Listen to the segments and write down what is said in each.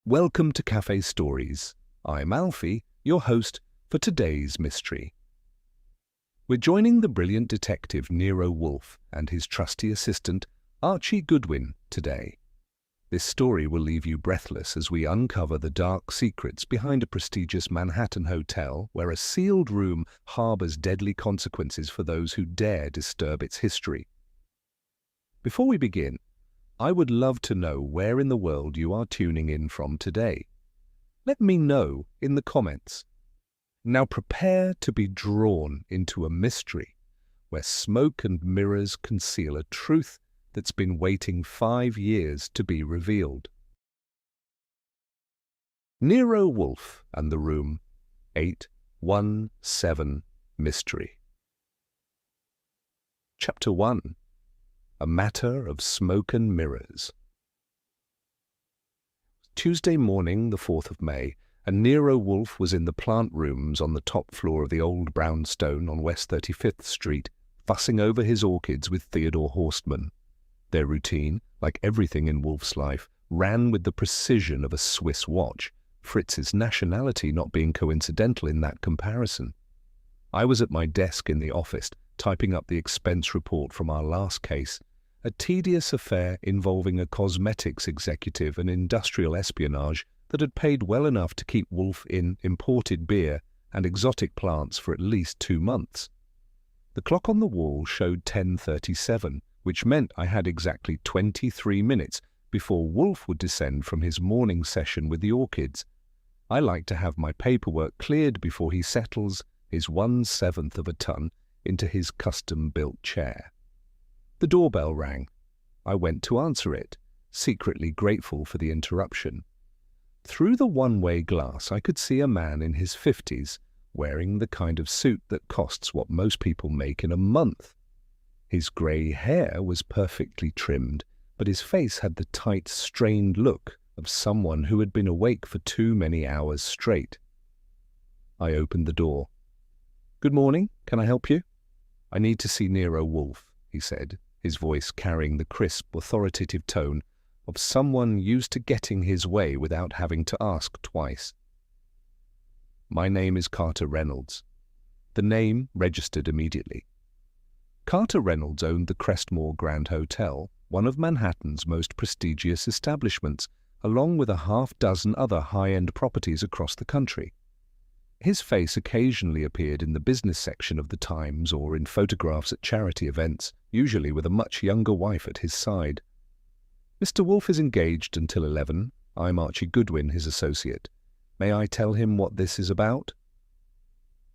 Welcome to Café Stories. I'm Alfie, your host for today's mystery. We're joining the brilliant detective Nero Wolfe and his trusty assistant Archie Goodwin today. This story will leave you breathless as we uncover the dark secrets behind a prestigious Manhattan hotel where a sealed room harbors deadly consequences for those who dare disturb its history. Before we begin, I would love to know where in the world you are tuning in from today. Let me know in the comments. Now prepare to be drawn into a mystery where smoke and mirrors conceal a truth that's been waiting 5 years to be revealed. Nero Wolfe and the Room 817 Mystery. Chapter 1. A Matter of Smoke and Mirrors. Tuesday morning, the 4th of May, and Nero Wolfe was in the plant rooms on the top floor of the old brownstone on West 35th Street, fussing over his orchids with Theodore Horstman. Their routine, like everything in Wolfe's life, ran with the precision of a Swiss watch, Fritz's nationality not being coincidental in that comparison. I was at my desk in the office, typing up the expense report from our last case, a tedious affair involving a cosmetics executive and industrial espionage that had paid well enough to keep Wolfe in imported beer and exotic plants for at least 2 months. The clock on the wall showed 10:37, which meant I had exactly 23 minutes before Wolfe would descend from his morning session with the orchids. I like to have my paperwork cleared before he settles his 1/7 of a ton into his custom-built chair. The doorbell rang. I went to answer it, secretly grateful for the interruption. Through the one-way glass I could see a man in his 50s, wearing the kind of suit that costs what most people make in a month. His grey hair was perfectly trimmed, but his face had the tight, strained look of someone who had been awake for too many hours straight. I opened the door. "Good morning, can I help you?" "I need to see Nero Wolfe," he said, his voice carrying the crisp, authoritative tone of someone used to getting his way without having to ask twice. "My name is Carter Reynolds." The name registered immediately. Carter Reynolds owned the Crestmore Grand Hotel, one of Manhattan's most prestigious establishments, along with a half-dozen other high-end properties across the country. His face occasionally appeared in the business section of the Times or in photographs at charity events, usually with a much younger wife at his side. "Mr. Wolfe is engaged until 11. I'm Archie Goodwin, his associate. May I tell him what this is about?"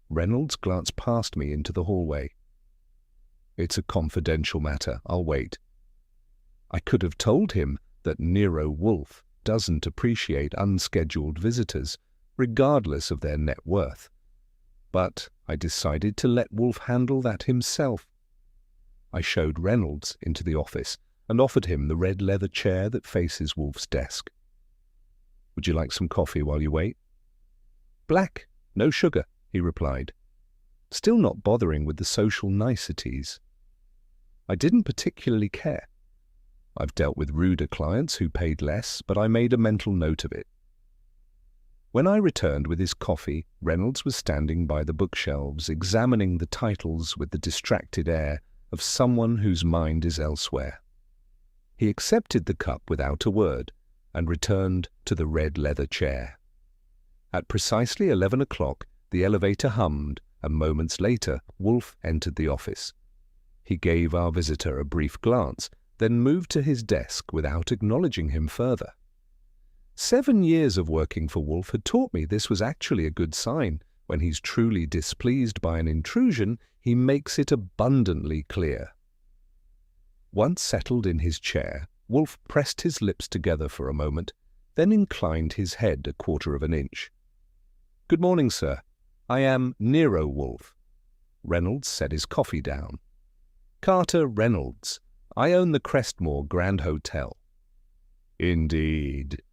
Reynolds glanced past me into the hallway. "It's a confidential matter. I'll wait." I could have told him that Nero Wolfe doesn't appreciate unscheduled visitors, regardless of their net worth. But I decided to let Wolfe handle that himself. I showed Reynolds into the office and offered him the red leather chair that faces Wolfe's desk. "Would you like some coffee while you wait?" "Black, no sugar," he replied, still not bothering with the social niceties. I didn't particularly care. I've dealt with ruder clients who paid less, but I made a mental note of it. When I returned with his coffee, Reynolds was standing by the bookshelves, examining the titles with the distracted air of someone whose mind is elsewhere. He accepted the cup without a word and returned to the red leather chair. At precisely 11 o'clock, the elevator hummed, and moments later, Wolfe entered the office. He gave our visitor a brief glance, then moved to his desk without acknowledging him further. 7 years of working for Wolfe had taught me this was actually a good sign. When he's truly displeased by an intrusion, he makes it abundantly clear. Once settled in his chair, Wolfe pressed his lips together for a moment, then inclined his head a quarter of an inch. "Good morning, sir. I am Nero Wolfe." Reynolds set his coffee down. "Carter Reynolds. I own the Crestmore Grand Hotel." "Indeed."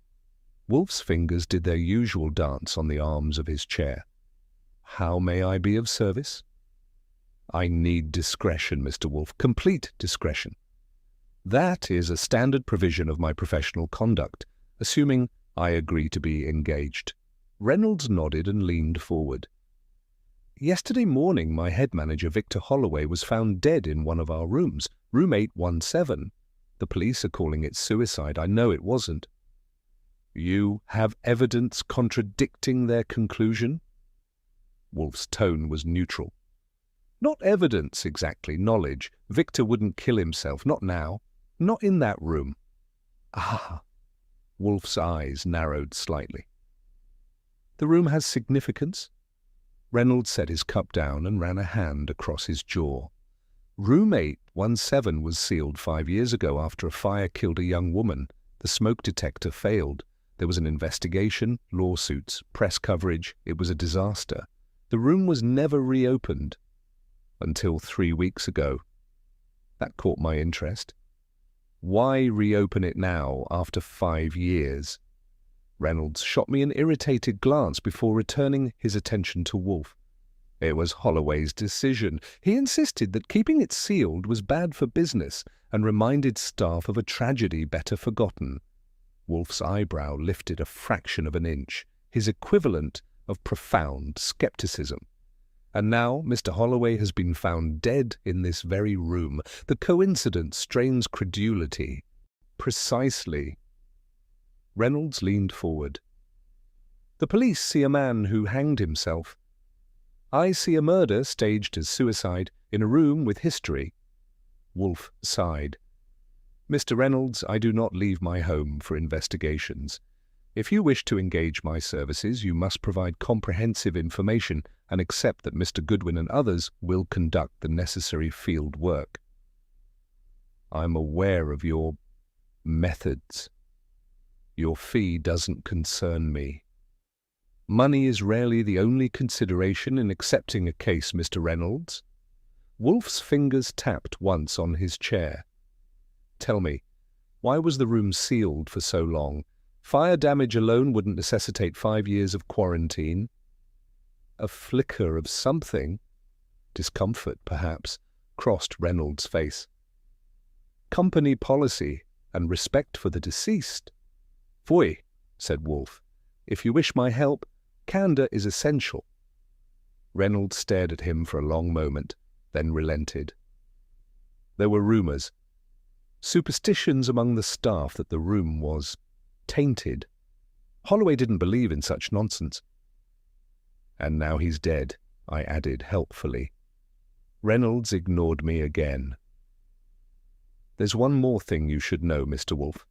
Wolfe's fingers did their usual dance on the arms of his chair. "How may I be of service?" "I need discretion, Mr. Wolfe, complete discretion." "That is a standard provision of my professional conduct, assuming I agree to be engaged. Reynolds nodded and leaned forward. Yesterday morning, my head manager, Victor Holloway, was found dead in one of our rooms, room 817. The police are calling it suicide. I know it wasn't. You have evidence contradicting their conclusion? Wolfe's tone was neutral. Not evidence exactly, knowledge. Victor wouldn't kill himself, not now, not in that room. Ah, Wolfe's eyes narrowed slightly. The room has significance? Reynolds set his cup down and ran a hand across his jaw. Room 817 was sealed 5 years ago after a fire killed a young woman. The smoke detector failed. There was an investigation, lawsuits, press coverage. It was a disaster. The room was never reopened. Until 3 weeks ago. That caught my interest. Why reopen it now after 5 years? Reynolds shot me an irritated glance before returning his attention to Wolfe. It was Holloway's decision. He insisted that keeping it sealed was bad for business and reminded staff of a tragedy better forgotten. Wolfe's eyebrow lifted a fraction of an inch, his equivalent of profound skepticism. And now Mr. Holloway has been found dead in this very room. The coincidence strains credulity. Precisely. Reynolds leaned forward. The police see a man who hanged himself. I see a murder staged as suicide in a room with history. Wolfe sighed. Mr. Reynolds, I do not leave my home for investigations. If you wish to engage my services, you must provide comprehensive information and accept that Mr. Goodwin and others will conduct the necessary field work. I'm aware of your methods. Your fee doesn't concern me. Money is rarely the only consideration in accepting a case, Mr. Reynolds. Wolfe's fingers tapped once on his chair. Tell me, why was the room sealed for so long? Fire damage alone wouldn't necessitate 5 years of quarantine. A flicker of something, discomfort perhaps, crossed Reynolds' face. Company policy and respect for the deceased. Foy, said Wolfe, if you wish my help, candour is essential. Reynolds stared at him for a long moment, then relented. There were rumours, superstitions among the staff that the room was tainted. Holloway didn't believe in such nonsense. And now he's dead, I added helpfully. Reynolds ignored me again. There's one more thing you should know, Mr. Wolfe.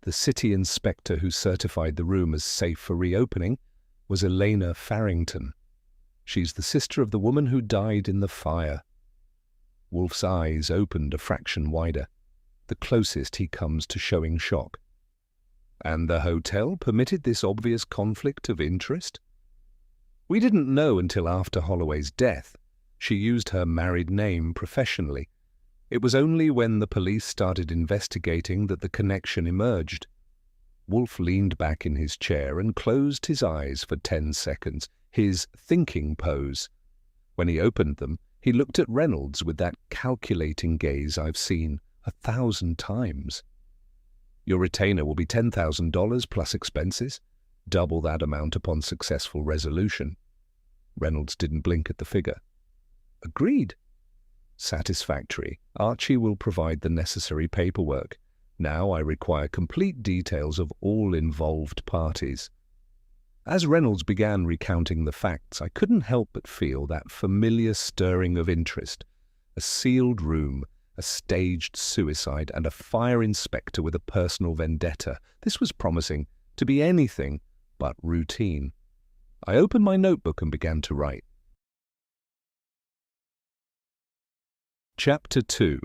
The city inspector who certified the room as safe for reopening was Elena Farrington. She's the sister of the woman who died in the fire. Wolfe's eyes opened a fraction wider, the closest he comes to showing shock. And the hotel permitted this obvious conflict of interest? We didn't know until after Holloway's death. She used her married name professionally. It was only when the police started investigating that the connection emerged. Wolfe leaned back in his chair and closed his eyes for 10 seconds, his thinking pose. When he opened them, he looked at Reynolds with that calculating gaze I've seen 1,000 times. Your retainer will be $10,000 plus expenses, double that amount upon successful resolution. Reynolds didn't blink at the figure. Agreed. Satisfactory. Archie will provide the necessary paperwork. Now I require complete details of all involved parties. As Reynolds began recounting the facts, I couldn't help but feel that familiar stirring of interest. A sealed room, a staged suicide, and a fire inspector with a personal vendetta. This was promising to be anything but routine. I opened my notebook and began to write. Chapter 2.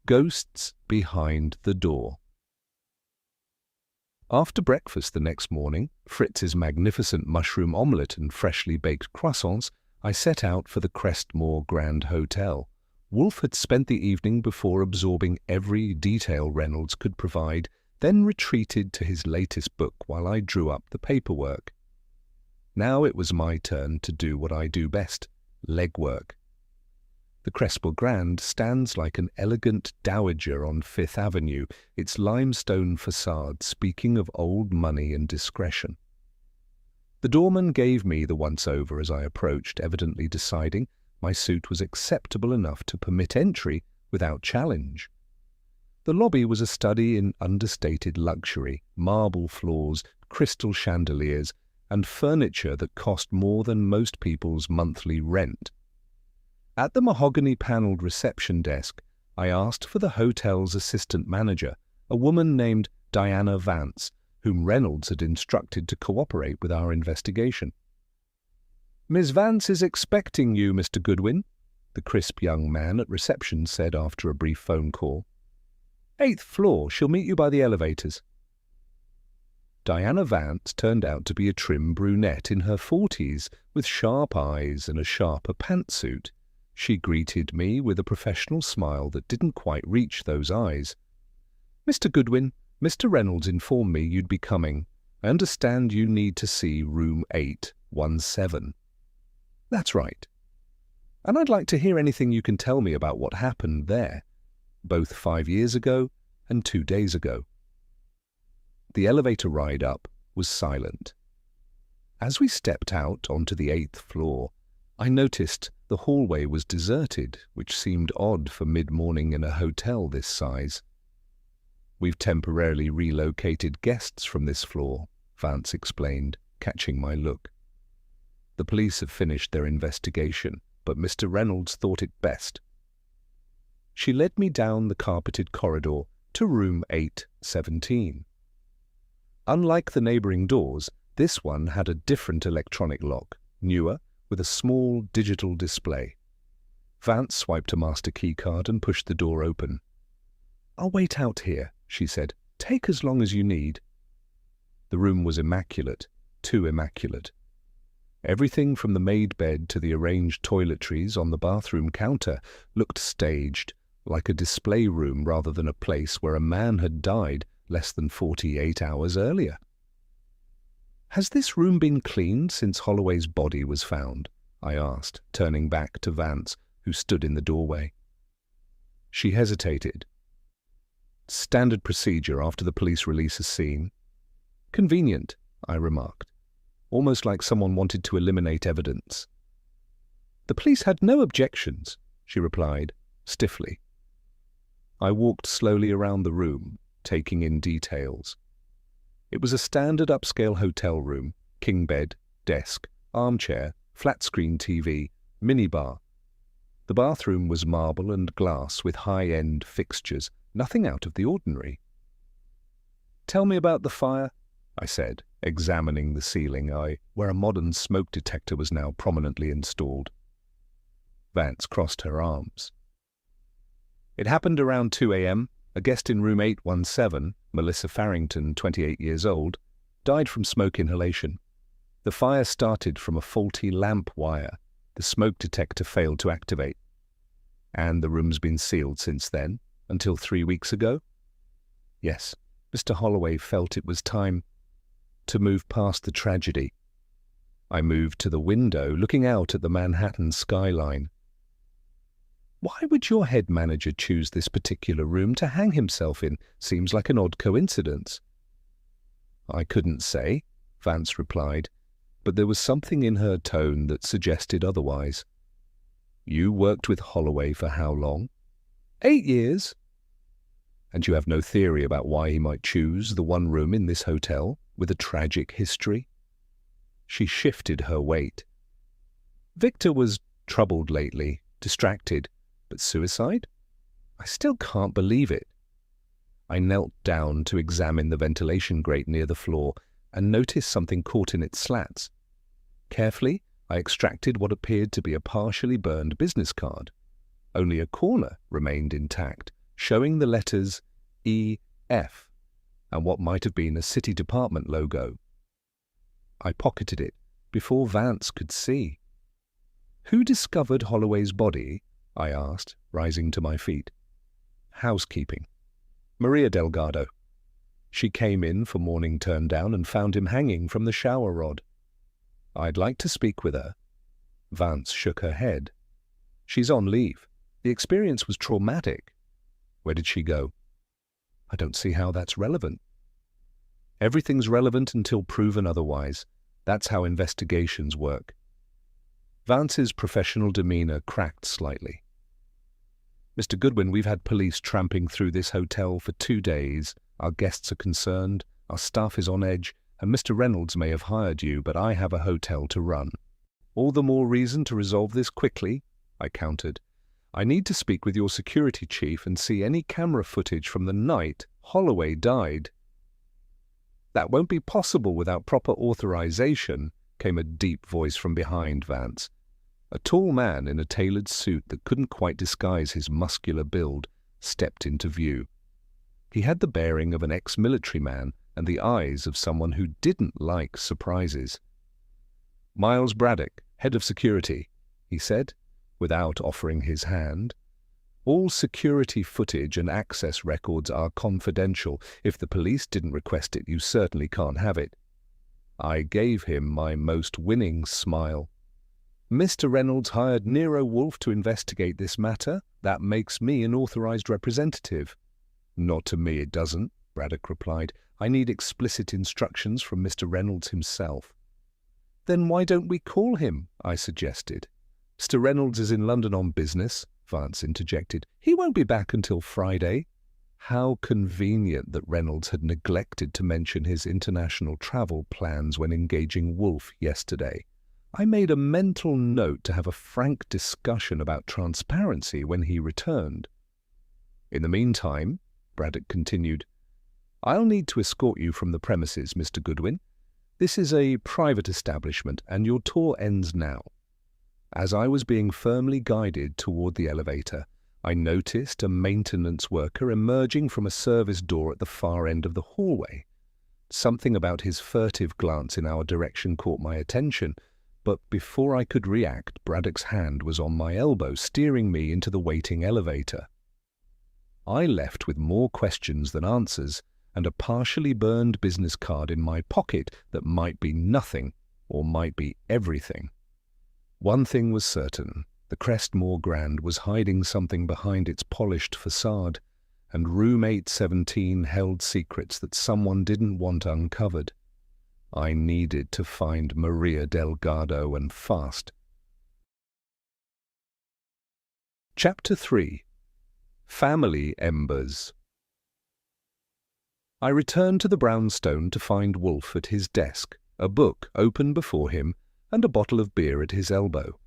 Ghosts Behind the Door. After breakfast the next morning, Fritz's magnificent mushroom omelette and freshly baked croissants, I set out for the Crestmore Grand Hotel. Wolfe had spent the evening before absorbing every detail Reynolds could provide, then retreated to his latest book while I drew up the paperwork. Now it was my turn to do what I do best, legwork. The Crespo Grand stands like an elegant dowager on Fifth Avenue, its limestone facade speaking of old money and discretion. The doorman gave me the once-over as I approached, evidently deciding my suit was acceptable enough to permit entry without challenge. The lobby was a study in understated luxury, marble floors, crystal chandeliers, and furniture that cost more than most people's monthly rent. At the mahogany-panelled reception desk, I asked for the hotel's assistant manager, a woman named Diana Vance, whom Reynolds had instructed to cooperate with our investigation. "Miss Vance is expecting you, Mr. Goodwin," the crisp young man at reception said after a brief phone call. "8th floor, she'll meet you by the elevators." Diana Vance turned out to be a trim brunette in her 40s, with sharp eyes and a sharper pantsuit. She greeted me with a professional smile that didn't quite reach those eyes. "Mr. Goodwin, Mr. Reynolds informed me you'd be coming. I understand you need to see room 817. "That's right. And I'd like to hear anything you can tell me about what happened there, both 5 years ago and 2 days ago." The elevator ride up was silent. As we stepped out onto the 8th floor, I noticed the hallway was deserted, which seemed odd for mid-morning in a hotel this size. "We've temporarily relocated guests from this floor," Vance explained, catching my look. "The police have finished their investigation, but Mr. Reynolds thought it best." She led me down the carpeted corridor to room 817. Unlike the neighbouring doors, this one had a different electronic lock, newer, with a small digital display. Vance swiped a master keycard and pushed the door open. "I'll wait out here," she said. "Take as long as you need." The room was immaculate, too immaculate. Everything from the made bed to the arranged toiletries on the bathroom counter looked staged, like a display room rather than a place where a man had died less than 48 hours earlier. "Has this room been cleaned since Holloway's body was found?" I asked, turning back to Vance, who stood in the doorway. She hesitated. "Standard procedure after the police release a scene." "Convenient," I remarked, almost like someone wanted to eliminate evidence. "The police had no objections," she replied, stiffly. I walked slowly around the room, taking in details. It was a standard upscale hotel room, king bed, desk, armchair, flat-screen TV, minibar. The bathroom was marble and glass with high-end fixtures, nothing out of the ordinary. "Tell me about the fire," I said, examining the ceiling where a modern smoke detector was now prominently installed. Vance crossed her arms. "It happened around 2 a.m. A guest in room 817, Melissa Farrington, 28 years old, died from smoke inhalation. The fire started from a faulty lamp wire. The smoke detector failed to activate. And the room's been sealed since then, until 3 weeks ago?" "Yes, Mr. Holloway felt it was time to move past the tragedy." I moved to the window, looking out at the Manhattan skyline. "Why would your head manager choose this particular room to hang himself in? Seems like an odd coincidence." "I couldn't say," Vance replied, but there was something in her tone that suggested otherwise. "You worked with Holloway for how long?" 8 years. "And you have no theory about why he might choose the one room in this hotel with a tragic history?" She shifted her weight. "Victor was troubled lately, distracted. But suicide? I still can't believe it." I knelt down to examine the ventilation grate near the floor and noticed something caught in its slats. Carefully, I extracted what appeared to be a partially burned business card. Only a corner remained intact, showing the letters E.F. and what might have been a city department logo. I pocketed it before Vance could see. "Who discovered Holloway's body?" I asked, rising to my feet. "Housekeeping. Maria Delgado. She came in for morning turn-down and found him hanging from the shower rod." "I'd like to speak with her." Vance shook her head. "She's on leave. The experience was traumatic. Where did she go? I don't see how that's relevant. Everything's relevant until proven otherwise. That's how investigations work. Vance's professional demeanor cracked slightly. Mr. Goodwin, we've had police tramping through this hotel for 2 days. Our guests are concerned, our staff is on edge, and Mr. Reynolds may have hired you, but I have a hotel to run. All the more reason to resolve this quickly, I countered. I need to speak with your security chief and see any camera footage from the night Holloway died. That won't be possible without proper authorization, came a deep voice from behind Vance. A tall man in a tailored suit that couldn't quite disguise his muscular build stepped into view. He had the bearing of an ex-military man and the eyes of someone who didn't like surprises. Miles Braddock, head of security, he said, without offering his hand. All security footage and access records are confidential. If the police didn't request it, you certainly can't have it. I gave him my most winning smile. Mr. Reynolds hired Nero Wolfe to investigate this matter. That makes me an authorized representative. Not to me, it doesn't, Braddock replied. I need explicit instructions from Mr. Reynolds himself. Then why don't we call him? I suggested. Mr. Reynolds is in London on business, Vance interjected. He won't be back until Friday. How convenient that Reynolds had neglected to mention his international travel plans when engaging Wolfe yesterday. I made a mental note to have a frank discussion about transparency when he returned. In the meantime, Braddock continued, I'll need to escort you from the premises, Mr. Goodwin. This is a private establishment, and your tour ends now. As I was being firmly guided toward the elevator, I noticed a maintenance worker emerging from a service door at the far end of the hallway. Something about his furtive glance in our direction caught my attention, but before I could react, Braddock's hand was on my elbow, steering me into the waiting elevator. I left with more questions than answers, and a partially burned business card in my pocket that might be nothing or might be everything. One thing was certain, the Crestmore Grand was hiding something behind its polished facade, and room 817 held secrets that someone didn't want uncovered. I needed to find Maria Delgado, and fast. Chapter 3. Family Embers. I returned to the brownstone to find Wolfe at his desk, a book open before him, and a bottle of beer at his elbow.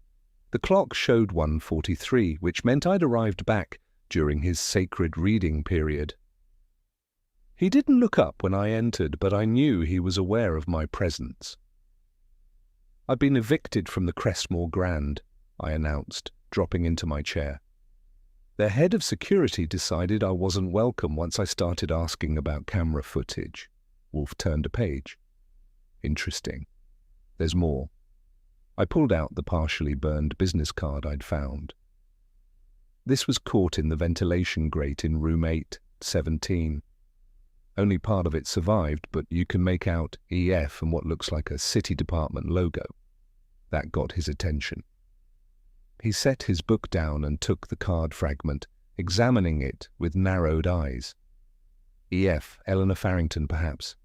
The clock showed 1:43, which meant I'd arrived back during his sacred reading period. He didn't look up when I entered, but I knew he was aware of my presence. I've been evicted from the Crestmore Grand, I announced, dropping into my chair. Their head of security decided I wasn't welcome once I started asking about camera footage. Wolfe turned a page. Interesting. There's more. I pulled out the partially burned business card I'd found. This was caught in the ventilation grate in room 817. Only part of it survived, but you can make out EF and what looks like a City Department logo. That got his attention. He set his book down and took the card fragment, examining it with narrowed eyes. EF, Eleanor Farrington, perhaps.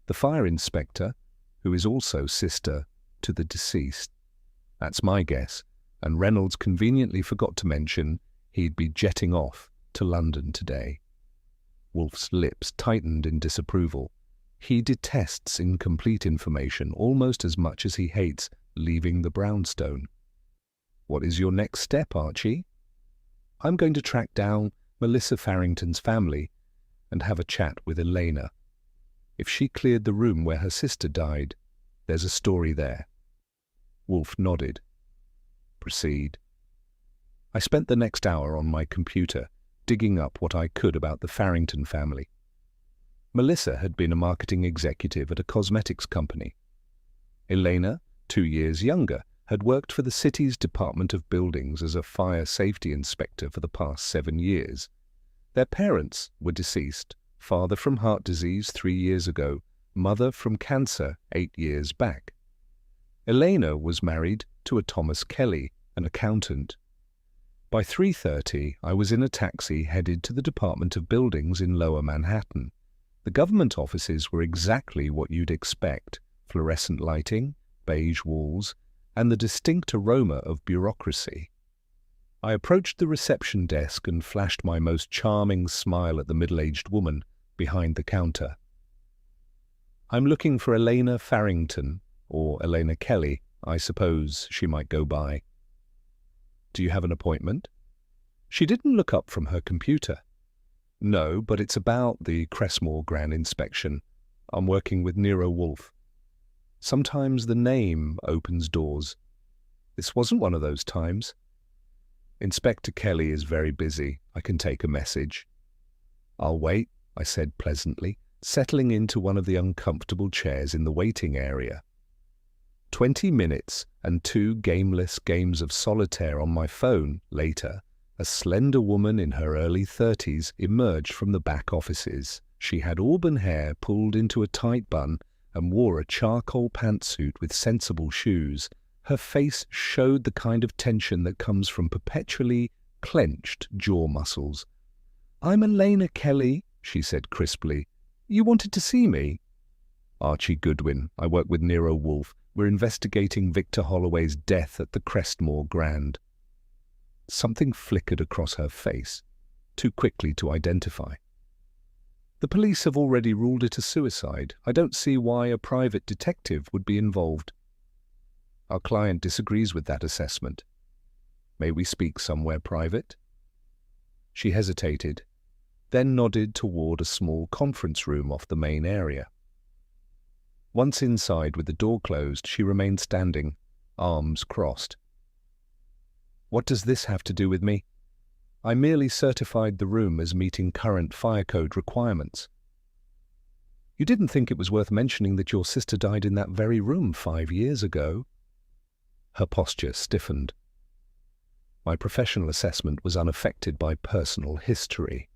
The fire inspector, who is also sister to the deceased. That's my guess, and Reynolds conveniently forgot to mention he'd be jetting off to London today. Wolfe's lips tightened in disapproval. He detests incomplete information almost as much as he hates leaving the brownstone. What is your next step, Archie? I'm going to track down Melissa Farrington's family and have a chat with Elena. If she cleared the room where her sister died, there's a story there. Wolfe nodded. Proceed. I spent the next hour on my computer, digging up what I could about the Farrington family. Melissa had been a marketing executive at a cosmetics company. Elena, 2 years younger, had worked for the city's Department of Buildings as a fire safety inspector for the past 7 years. Their parents were deceased, father from heart disease 3 years ago, mother from cancer 8 years back. Elena was married to a Thomas Kelly, an accountant. By 3:30, I was in a taxi headed to the Department of Buildings in Lower Manhattan. The government offices were exactly what you'd expect: fluorescent lighting, beige walls, and the distinct aroma of bureaucracy. I approached the reception desk and flashed my most charming smile at the middle-aged woman behind the counter. "I'm looking for Elena Farrington, or Elena Kelly, I suppose she might go by." "Do you have an appointment?" She didn't look up from her computer. "No, but it's about the Cressmore Grand inspection. I'm working with Nero Wolfe." Sometimes the name opens doors. This wasn't one of those times. "Inspector Kelly is very busy. I can take a message." "I'll wait," I said pleasantly, settling into one of the uncomfortable chairs in the waiting area. 20 minutes and 2 gameless games of solitaire on my phone later, a slender woman in her early 30s emerged from the back offices. She had auburn hair pulled into a tight bun and wore a charcoal pantsuit with sensible shoes. Her face showed the kind of tension that comes from perpetually clenched jaw muscles. "I'm Elena Kelly," she said crisply. "You wanted to see me?" "Archie Goodwin. I work with Nero Wolfe. We're investigating Victor Holloway's death at the Crestmore Grand." Something flickered across her face, too quickly to identify. "The police have already ruled it a suicide. I don't see why a private detective would be involved." "Our client disagrees with that assessment. May we speak somewhere private?" She hesitated, then nodded toward a small conference room off the main area. Once inside with the door closed, she remained standing, arms crossed. "What does this have to do with me? I merely certified the room as meeting current fire code requirements." "You didn't think it was worth mentioning that your sister died in that very room 5 years ago?" Her posture stiffened. My professional assessment was unaffected by personal history.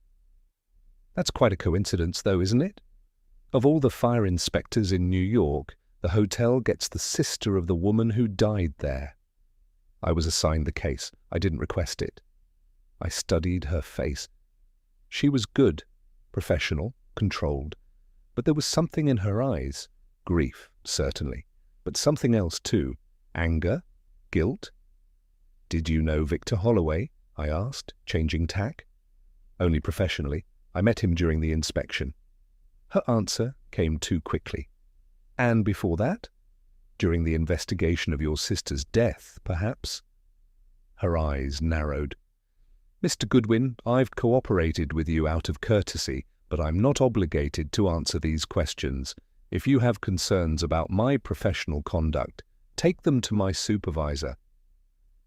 "That's quite a coincidence, though, isn't it? Of all the fire inspectors in New York, the hotel gets the sister of the woman who died there." I was assigned the case. I didn't request it. I studied her face. She was good, professional, controlled, but there was something in her eyes. Grief, certainly, but something else too. Anger? Guilt? "Did you know Victor Holloway?" I asked, changing tack. "Only professionally. I met him during the inspection." Her answer came too quickly. "And before that? During the investigation of your sister's death, perhaps?" Her eyes narrowed. "Mr. Goodwin, I've cooperated with you out of courtesy, but I'm not obligated to answer these questions. If you have concerns about my professional conduct, take them to my supervisor.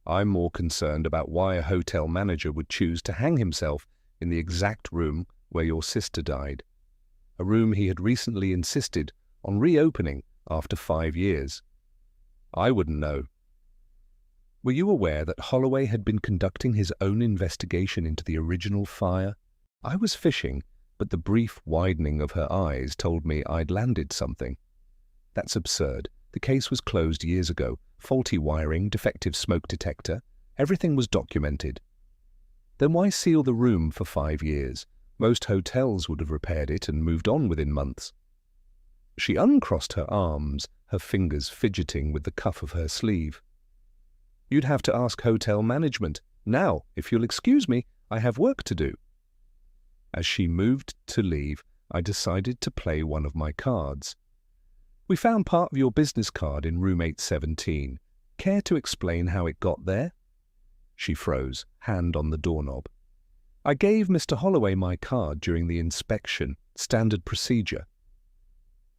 I'm more concerned about why a hotel manager would choose to hang himself in the exact room where your sister died, a room he had recently insisted on reopening after 5 years. I wouldn't know." "Were you aware that Holloway had been conducting his own investigation into the original fire?" I was fishing, but the brief widening of her eyes told me I'd landed something. "That's absurd. The case was closed years ago. Faulty wiring, defective smoke detector. Everything was documented." "Then why seal the room for 5 years? Most hotels would have repaired it and moved on within months." She uncrossed her arms, her fingers fidgeting with the cuff of her sleeve. "You'd have to ask hotel management. Now, if you'll excuse me, I have work to do." As she moved to leave, I decided to play one of my cards. "We found part of your business card in room 817. Care to explain how it got there?" She froze, hand on the doorknob. "I gave Mr. Holloway my card during the inspection. Standard procedure."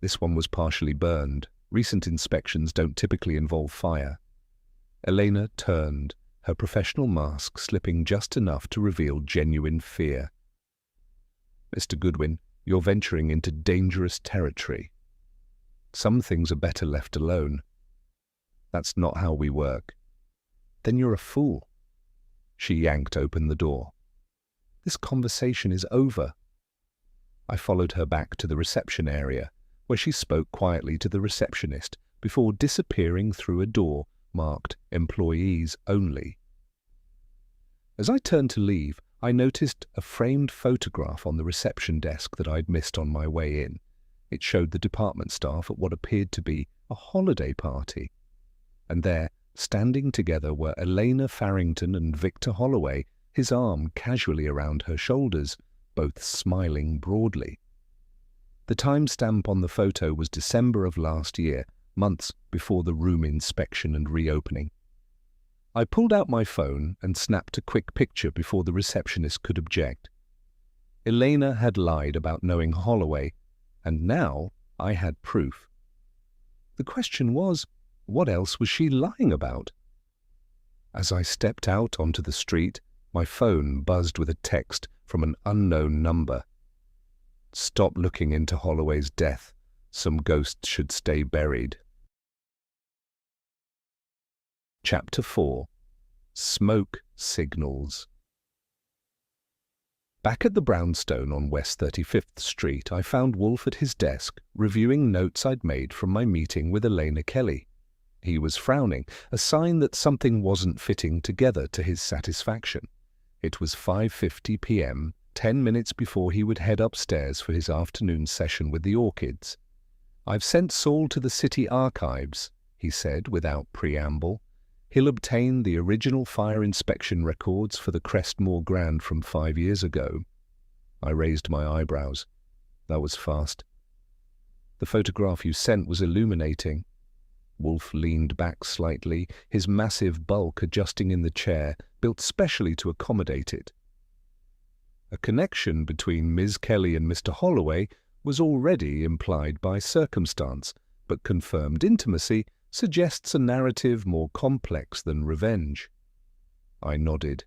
This one was partially burned. Recent inspections don't typically involve fire. Elena turned, her professional mask slipping just enough to reveal genuine fear. "Mr. Goodwin, you're venturing into dangerous territory. Some things are better left alone." "That's not how we work." "Then you're a fool." She yanked open the door. "This conversation is over." I followed her back to the reception area, where she spoke quietly to the receptionist before disappearing through a door marked "Employees Only." As I turned to leave, I noticed a framed photograph on the reception desk that I'd missed on my way in. It showed the department staff at what appeared to be a holiday party. And there, standing together, were Elena Farrington and Victor Holloway, his arm casually around her shoulders, both smiling broadly. The timestamp on the photo was December of last year, months before the room inspection and reopening. I pulled out my phone and snapped a quick picture before the receptionist could object. Elena had lied about knowing Holloway, and now I had proof. The question was, what else was she lying about? As I stepped out onto the street, my phone buzzed with a text from an unknown number. "Stop looking into Holloway's death. Some ghosts should stay buried." Chapter 4. Smoke Signals. Back at the brownstone on West 35th Street, I found Wolfe at his desk, reviewing notes I'd made from my meeting with Elena Kelly. He was frowning, a sign that something wasn't fitting together to his satisfaction. It was 5:50 p.m., 10 minutes before he would head upstairs for his afternoon session with the orchids. "I've sent Saul to the city archives," he said without preamble. "He'll obtain the original fire inspection records for the Crestmore Grand from 5 years ago." I raised my eyebrows. That was fast. "The photograph you sent was illuminating." Wolfe leaned back slightly, his massive bulk adjusting in the chair, built specially to accommodate it. A connection between Ms. Kelly and Mr. Holloway was already implied by circumstance, but confirmed intimacy suggests a narrative more complex than revenge. I nodded.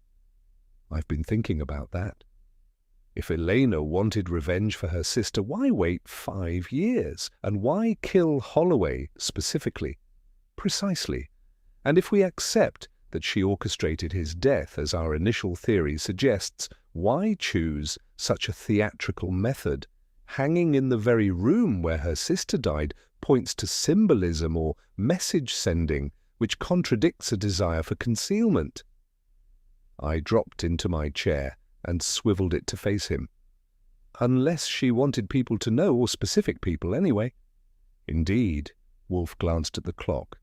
"I've been thinking about that. If Elena wanted revenge for her sister, why wait 5 years? And why kill Holloway specifically? Precisely. And if we accept that she orchestrated his death, as our initial theory suggests, why choose such a theatrical method? Hanging in the very room where her sister died points to symbolism or message-sending, which contradicts a desire for concealment." I dropped into my chair and swiveled it to face him. "Unless she wanted people to know, or specific people anyway." "Indeed." Wolfe glanced at the clock.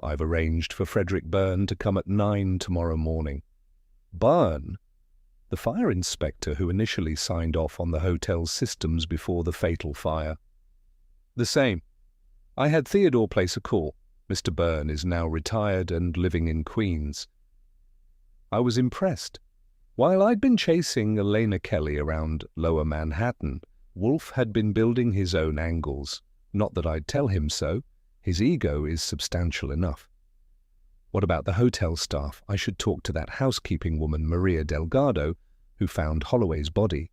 "I've arranged for Frederick Byrne to come at 9 tomorrow morning." "Byrne?" "The fire inspector who initially signed off on the hotel's systems before the fatal fire." "The same. I had Theodore place a call. Mr. Byrne is now retired and living in Queens." I was impressed. While I'd been chasing Elena Kelly around Lower Manhattan, Wolfe had been building his own angles. Not that I'd tell him so. His ego is substantial enough. "What about the hotel staff? I should talk to that housekeeping woman, Maria Delgado, who found Holloway's body."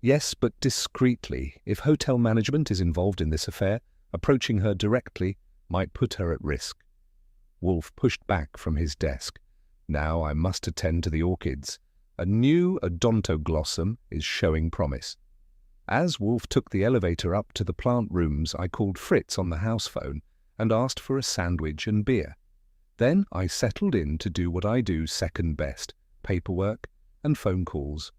"Yes, but discreetly. If hotel management is involved in this affair, approaching her directly might put her at risk." Wolfe pushed back from his desk. "Now I must attend to the orchids. A new odontoglossum is showing promise." As Wolfe took the elevator up to the plant rooms, I called Fritz on the house phone and asked for a sandwich and beer. Then I settled in to do what I do second best, paperwork and phone calls.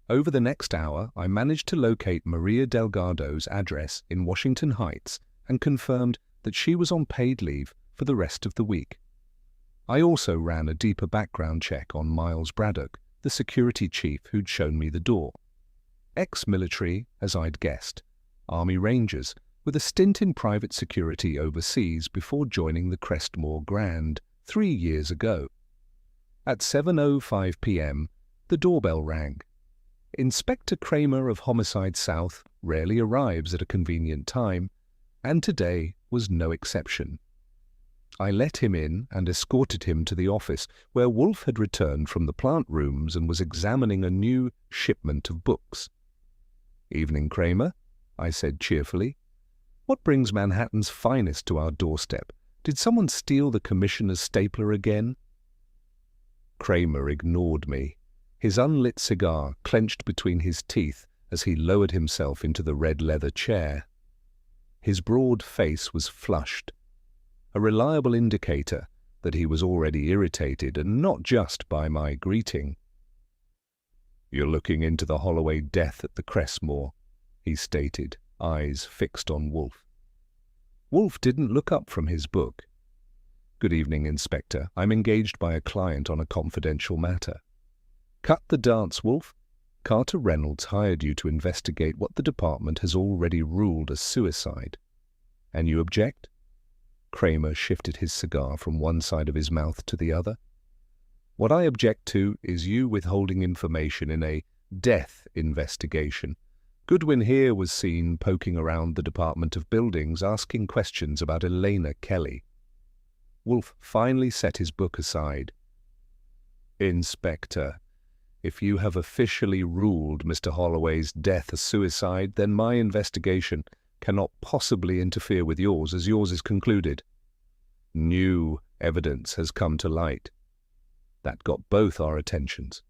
Over the next hour, I managed to locate Maria Delgado's address in Washington Heights and confirmed that she was on paid leave for the rest of the week. I also ran a deeper background check on Miles Braddock, the security chief who'd shown me the door. Ex-military, as I'd guessed, Army Rangers, with a stint in private security overseas before joining the Crestmore Grand 3 years ago. At 7:05 p.m., the doorbell rang. Inspector Kramer of Homicide South rarely arrives at a convenient time, and today was no exception. I let him in and escorted him to the office, where Wolfe had returned from the plant rooms and was examining a new shipment of books. "Evening, Kramer," I said cheerfully. "What brings Manhattan's finest to our doorstep? Did someone steal the commissioner's stapler again?" Kramer ignored me, his unlit cigar clenched between his teeth as he lowered himself into the red leather chair. His broad face was flushed, a reliable indicator that he was already irritated, and not just by my greeting. "You're looking into the Holloway death at the Cressmore," he stated, eyes fixed on Wolfe. Wolfe didn't look up from his book. "Good evening, Inspector. I'm engaged by a client on a confidential matter." "Cut the dance, Wolfe. Carter Reynolds hired you to investigate what the department has already ruled a suicide. And you object?" Kramer shifted his cigar from one side of his mouth to the other. "What I object to is you withholding information in a death investigation. Goodwin here was seen poking around the Department of Buildings, asking questions about Elena Kelly." Wolfe finally set his book aside. "Inspector, if you have officially ruled Mr. Holloway's death a suicide, then my investigation cannot possibly interfere with yours, as yours is concluded. New evidence has come to light. That got both our attentions."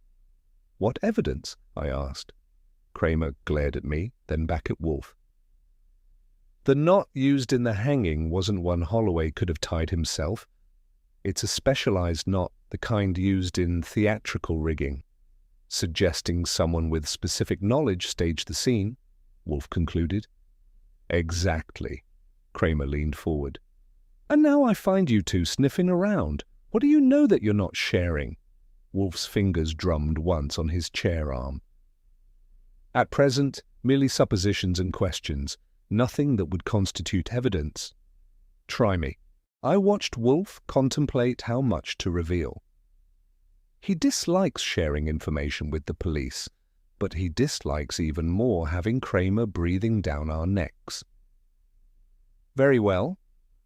"What evidence?" I asked. Kramer glared at me, then back at Wolfe. "The knot used in the hanging wasn't one Holloway could have tied himself. It's a specialized knot, the kind used in theatrical rigging. Suggesting someone with specific knowledge staged the scene," Wolfe concluded. "Exactly." Kramer leaned forward. "And now I find you two sniffing around. What do you know that you're not sharing?" Wolfe's fingers drummed once on his chair arm. "At present, merely suppositions and questions, nothing that would constitute evidence." "Try me." I watched Wolfe contemplate how much to reveal. He dislikes sharing information with the police, but he dislikes even more having Kramer breathing down our necks. "Very well.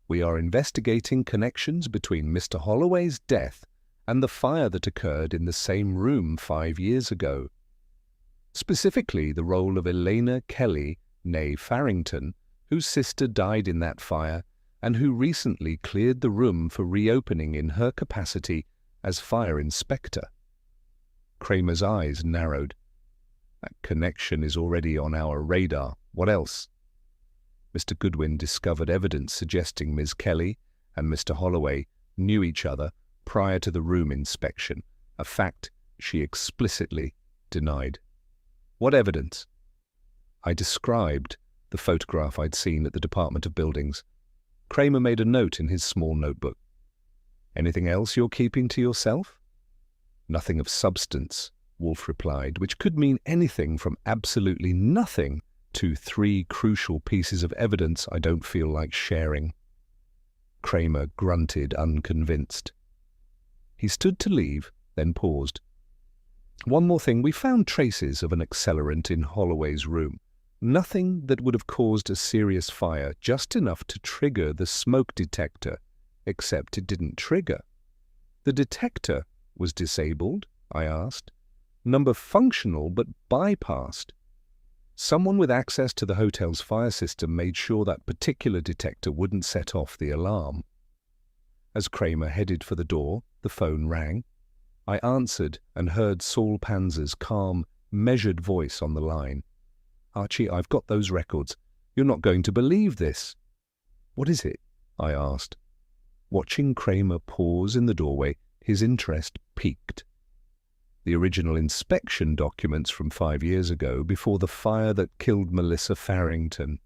We are investigating connections between Mr. Holloway's death and the fire that occurred in the same room 5 years ago. Specifically, the role of Elena Kelly, née Farrington, whose sister died in that fire and who recently cleared the room for reopening in her capacity as fire inspector." Kramer's eyes narrowed. "That connection is already on our radar. What else?" Mr. Goodwin discovered evidence suggesting Ms. Kelly and Mr. Holloway knew each other prior to the room inspection, a fact she explicitly denied. "What evidence?" I described the photograph I'd seen at the Department of Buildings. Kramer made a note in his small notebook. "Anything else you're keeping to yourself?" "Nothing of substance," Wolfe replied, which could mean anything from absolutely nothing to 3 crucial pieces of evidence I don't feel like sharing. Kramer grunted, unconvinced. He stood to leave, then paused. "One more thing. We found traces of an accelerant in Holloway's room. Nothing that would have caused a serious fire, just enough to trigger the smoke detector, except it didn't trigger." "The detector was disabled?" I asked. "Number functional, but bypassed." "Someone with access to the hotel's fire system made sure that particular detector wouldn't set off the alarm." As Kramer headed for the door, the phone rang. I answered and heard Saul Panzer's calm, measured voice on the line. "Archie, I've got those records. You're not going to believe this." "What is it?" I asked. Watching Kramer pause in the doorway, his interest piqued. The original inspection documents from 5 years ago, before the fire that killed Melissa Farrington.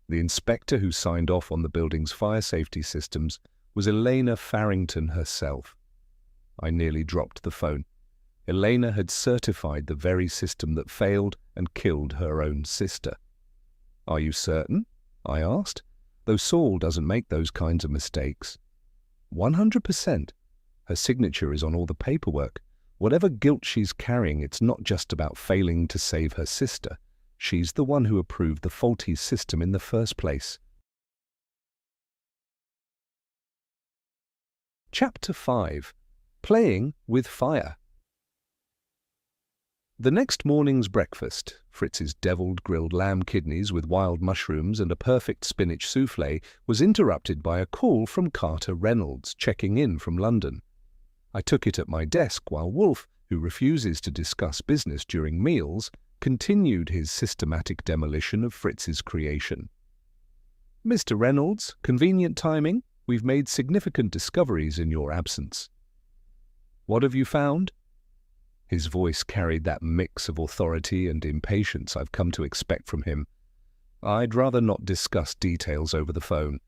The inspector who signed off on the building's fire safety systems was Elena Farrington herself. I nearly dropped the phone. Elena had certified the very system that failed and killed her own sister. "Are you certain?" I asked, though Saul doesn't make those kinds of mistakes. 100%. Her signature is on all the paperwork. Whatever guilt she's carrying, it's not just about failing to save her sister. She's the one who approved the faulty system in the first place. Chapter 5. Playing with Fire. The next morning's breakfast, Fritz's deviled grilled lamb kidneys with wild mushrooms and a perfect spinach soufflé, was interrupted by a call from Carter Reynolds, checking in from London. I took it at my desk while Wolfe, who refuses to discuss business during meals, continued his systematic demolition of Fritz's creation. "Mr. Reynolds, convenient timing. We've made significant discoveries in your absence." "What have you found?" His voice carried that mix of authority and impatience I've come to expect from him. "I'd rather not discuss details over the phone,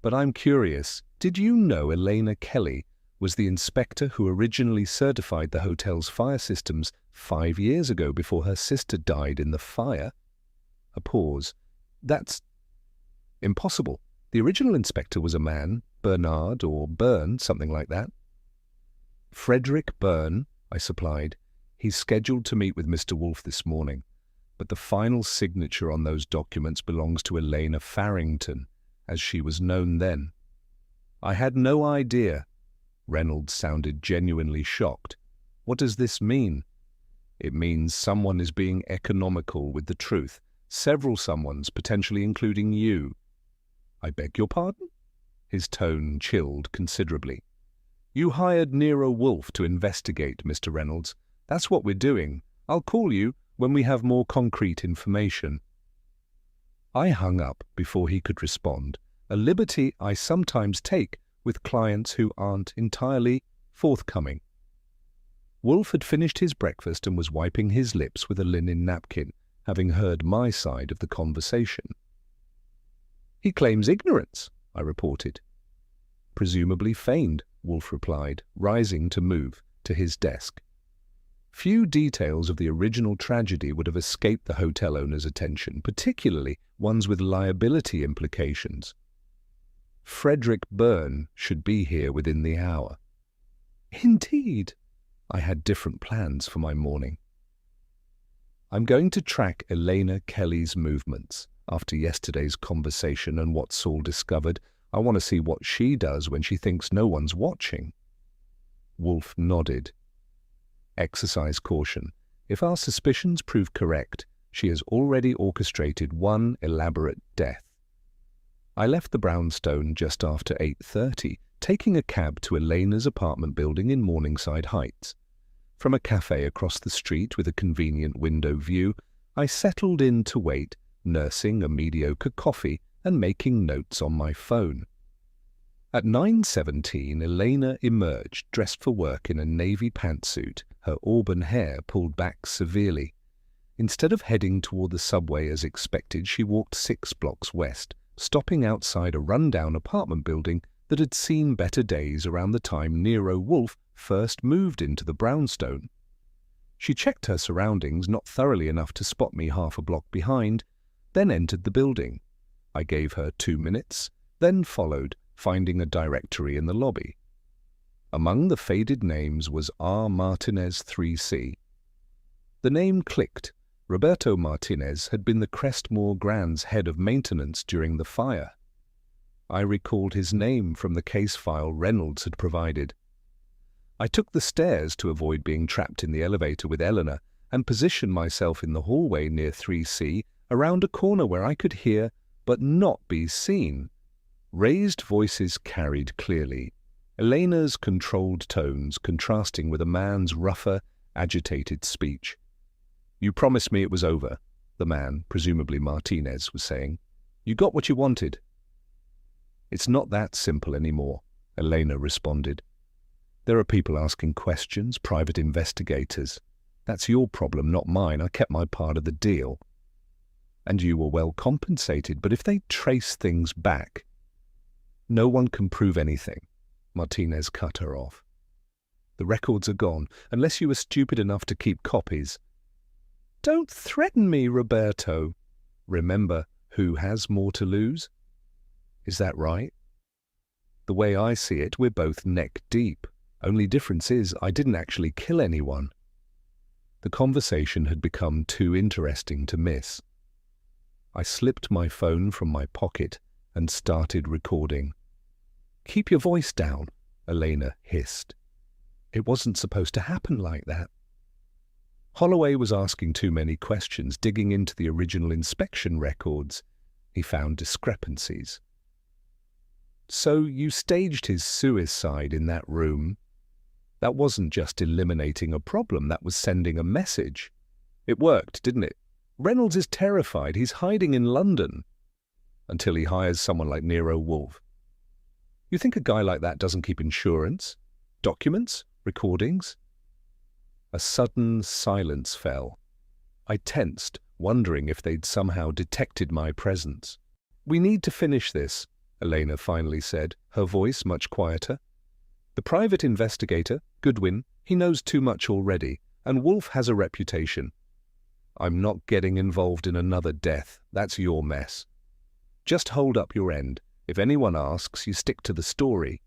but I'm curious. Did you know Elena Kelly was the inspector who originally certified the hotel's fire systems 5 years ago before her sister died in the fire?" A pause. "That's impossible. The original inspector was a man, Bernard or Byrne, something like that." "Frederick Byrne," I supplied. "He's scheduled to meet with Mr. Wolfe this morning, but the final signature on those documents belongs to Elena Farrington, as she was known then." "I had no idea." Reynolds sounded genuinely shocked. "What does this mean?" "It means someone is being economical with the truth. Several someones, potentially including you." "I beg your pardon?" His tone chilled considerably. "You hired Nero Wolfe to investigate, Mr. Reynolds. That's what we're doing. I'll call you when we have more concrete information." I hung up before he could respond, a liberty I sometimes take with clients who aren't entirely forthcoming. Wolfe had finished his breakfast and was wiping his lips with a linen napkin, having heard my side of the conversation. "He claims ignorance," I reported. "Presumably feigned," Wolfe replied, rising to move to his desk. Few details of the original tragedy would have escaped the hotel owner's attention, particularly ones with liability implications. "Frederick Byrne should be here within the hour." "Indeed." I had different plans for my morning. "I'm going to track Elena Kelly's movements. After yesterday's conversation and what Saul discovered, I want to see what she does when she thinks no one's watching." Wolfe nodded. "Exercise caution. If our suspicions prove correct, she has already orchestrated one elaborate death." I left the brownstone just after 8:30, taking a cab to Elena's apartment building in Morningside Heights. From a cafe across the street with a convenient window view, I settled in to wait, nursing a mediocre coffee and making notes on my phone. At 9:17, Elena emerged, dressed for work in a navy pantsuit, her auburn hair pulled back severely. Instead of heading toward the subway as expected, she walked 6 blocks west, stopping outside a rundown apartment building that had seen better days around the time Nero Wolfe first moved into the brownstone. She checked her surroundings, not thoroughly enough to spot me half a block behind, then entered the building. I gave her 2 minutes, then followed, finding a directory in the lobby. Among the faded names was R. Martinez 3C. The name clicked. Roberto Martinez had been the Crestmore Grand's head of maintenance during the fire. I recalled his name from the case file Reynolds had provided. I took the stairs to avoid being trapped in the elevator with Eleanor and positioned myself in the hallway near 3C, around a corner where I could hear but not be seen. Raised voices carried clearly, Elena's controlled tones contrasting with a man's rougher, agitated speech. "You promised me it was over," the man, presumably Martinez, was saying. "You got what you wanted." "It's not that simple anymore," Elena responded. "There are people asking questions, private investigators. That's your problem, not mine. I kept my part of the deal." "And you were well compensated, but if they trace things back—" "No one can prove anything," Martinez cut her off. "The records are gone, unless you were stupid enough to keep copies." "Don't threaten me, Roberto." "Remember who has more to lose?" "Is that right?" "The way I see it, we're both neck deep. Only difference is I didn't actually kill anyone." The conversation had become too interesting to miss. I slipped my phone from my pocket and started recording. "Keep your voice down," Elena hissed. "It wasn't supposed to happen like that." Holloway was asking too many questions, digging into the original inspection records. He found discrepancies. "So you staged his suicide in that room. That wasn't just eliminating a problem, that was sending a message. It worked, didn't it? Reynolds is terrified. He's hiding in London. Until he hires someone like Nero Wolfe." You think a guy like that doesn't keep insurance? Documents? Recordings? A sudden silence fell. I tensed, wondering if they'd somehow detected my presence. "We need to finish this," Elena finally said, her voice much quieter. "The private investigator, Goodwin, he knows too much already, and Wolfe has a reputation. I'm not getting involved in another death. That's your mess. Just hold up your end. If anyone asks, you stick to the story."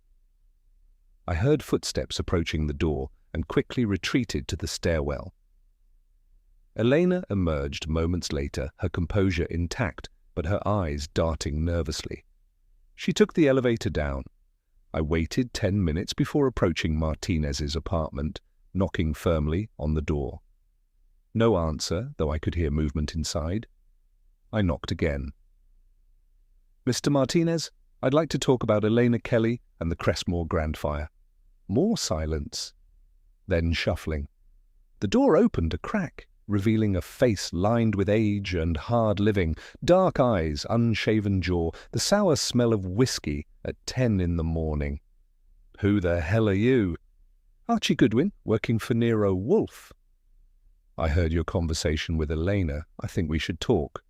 I heard footsteps approaching the door and quickly retreated to the stairwell. Elena emerged moments later, her composure intact, but her eyes darting nervously. She took the elevator down. I waited 10 minutes before approaching Martinez's apartment, knocking firmly on the door. No answer, though I could hear movement inside. I knocked again. "Mr. Martinez, I'd like to talk about Elena Kelly and the Crestmore Grand Fire." More silence. Then shuffling. The door opened a crack, revealing a face lined with age and hard living, dark eyes, unshaven jaw, the sour smell of whiskey at 10 in the morning. "Who the hell are you?" "Archie Goodwin, working for Nero Wolfe." "I heard your conversation with Elena. I think we should talk."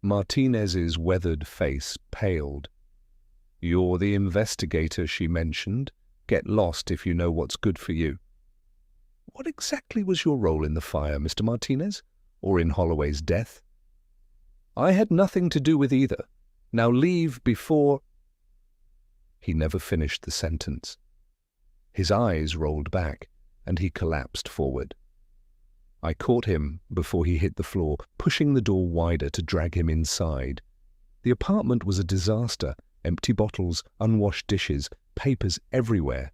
Martinez's weathered face paled. "You're the investigator she mentioned. Get lost if you know what's good for you." "What exactly was your role in the fire, Mr. Martinez? Or in Holloway's death?" "I had nothing to do with either. Now leave before—" He never finished the sentence. His eyes rolled back, and he collapsed forward. I caught him before he hit the floor, pushing the door wider to drag him inside. The apartment was a disaster, empty bottles, unwashed dishes, papers everywhere.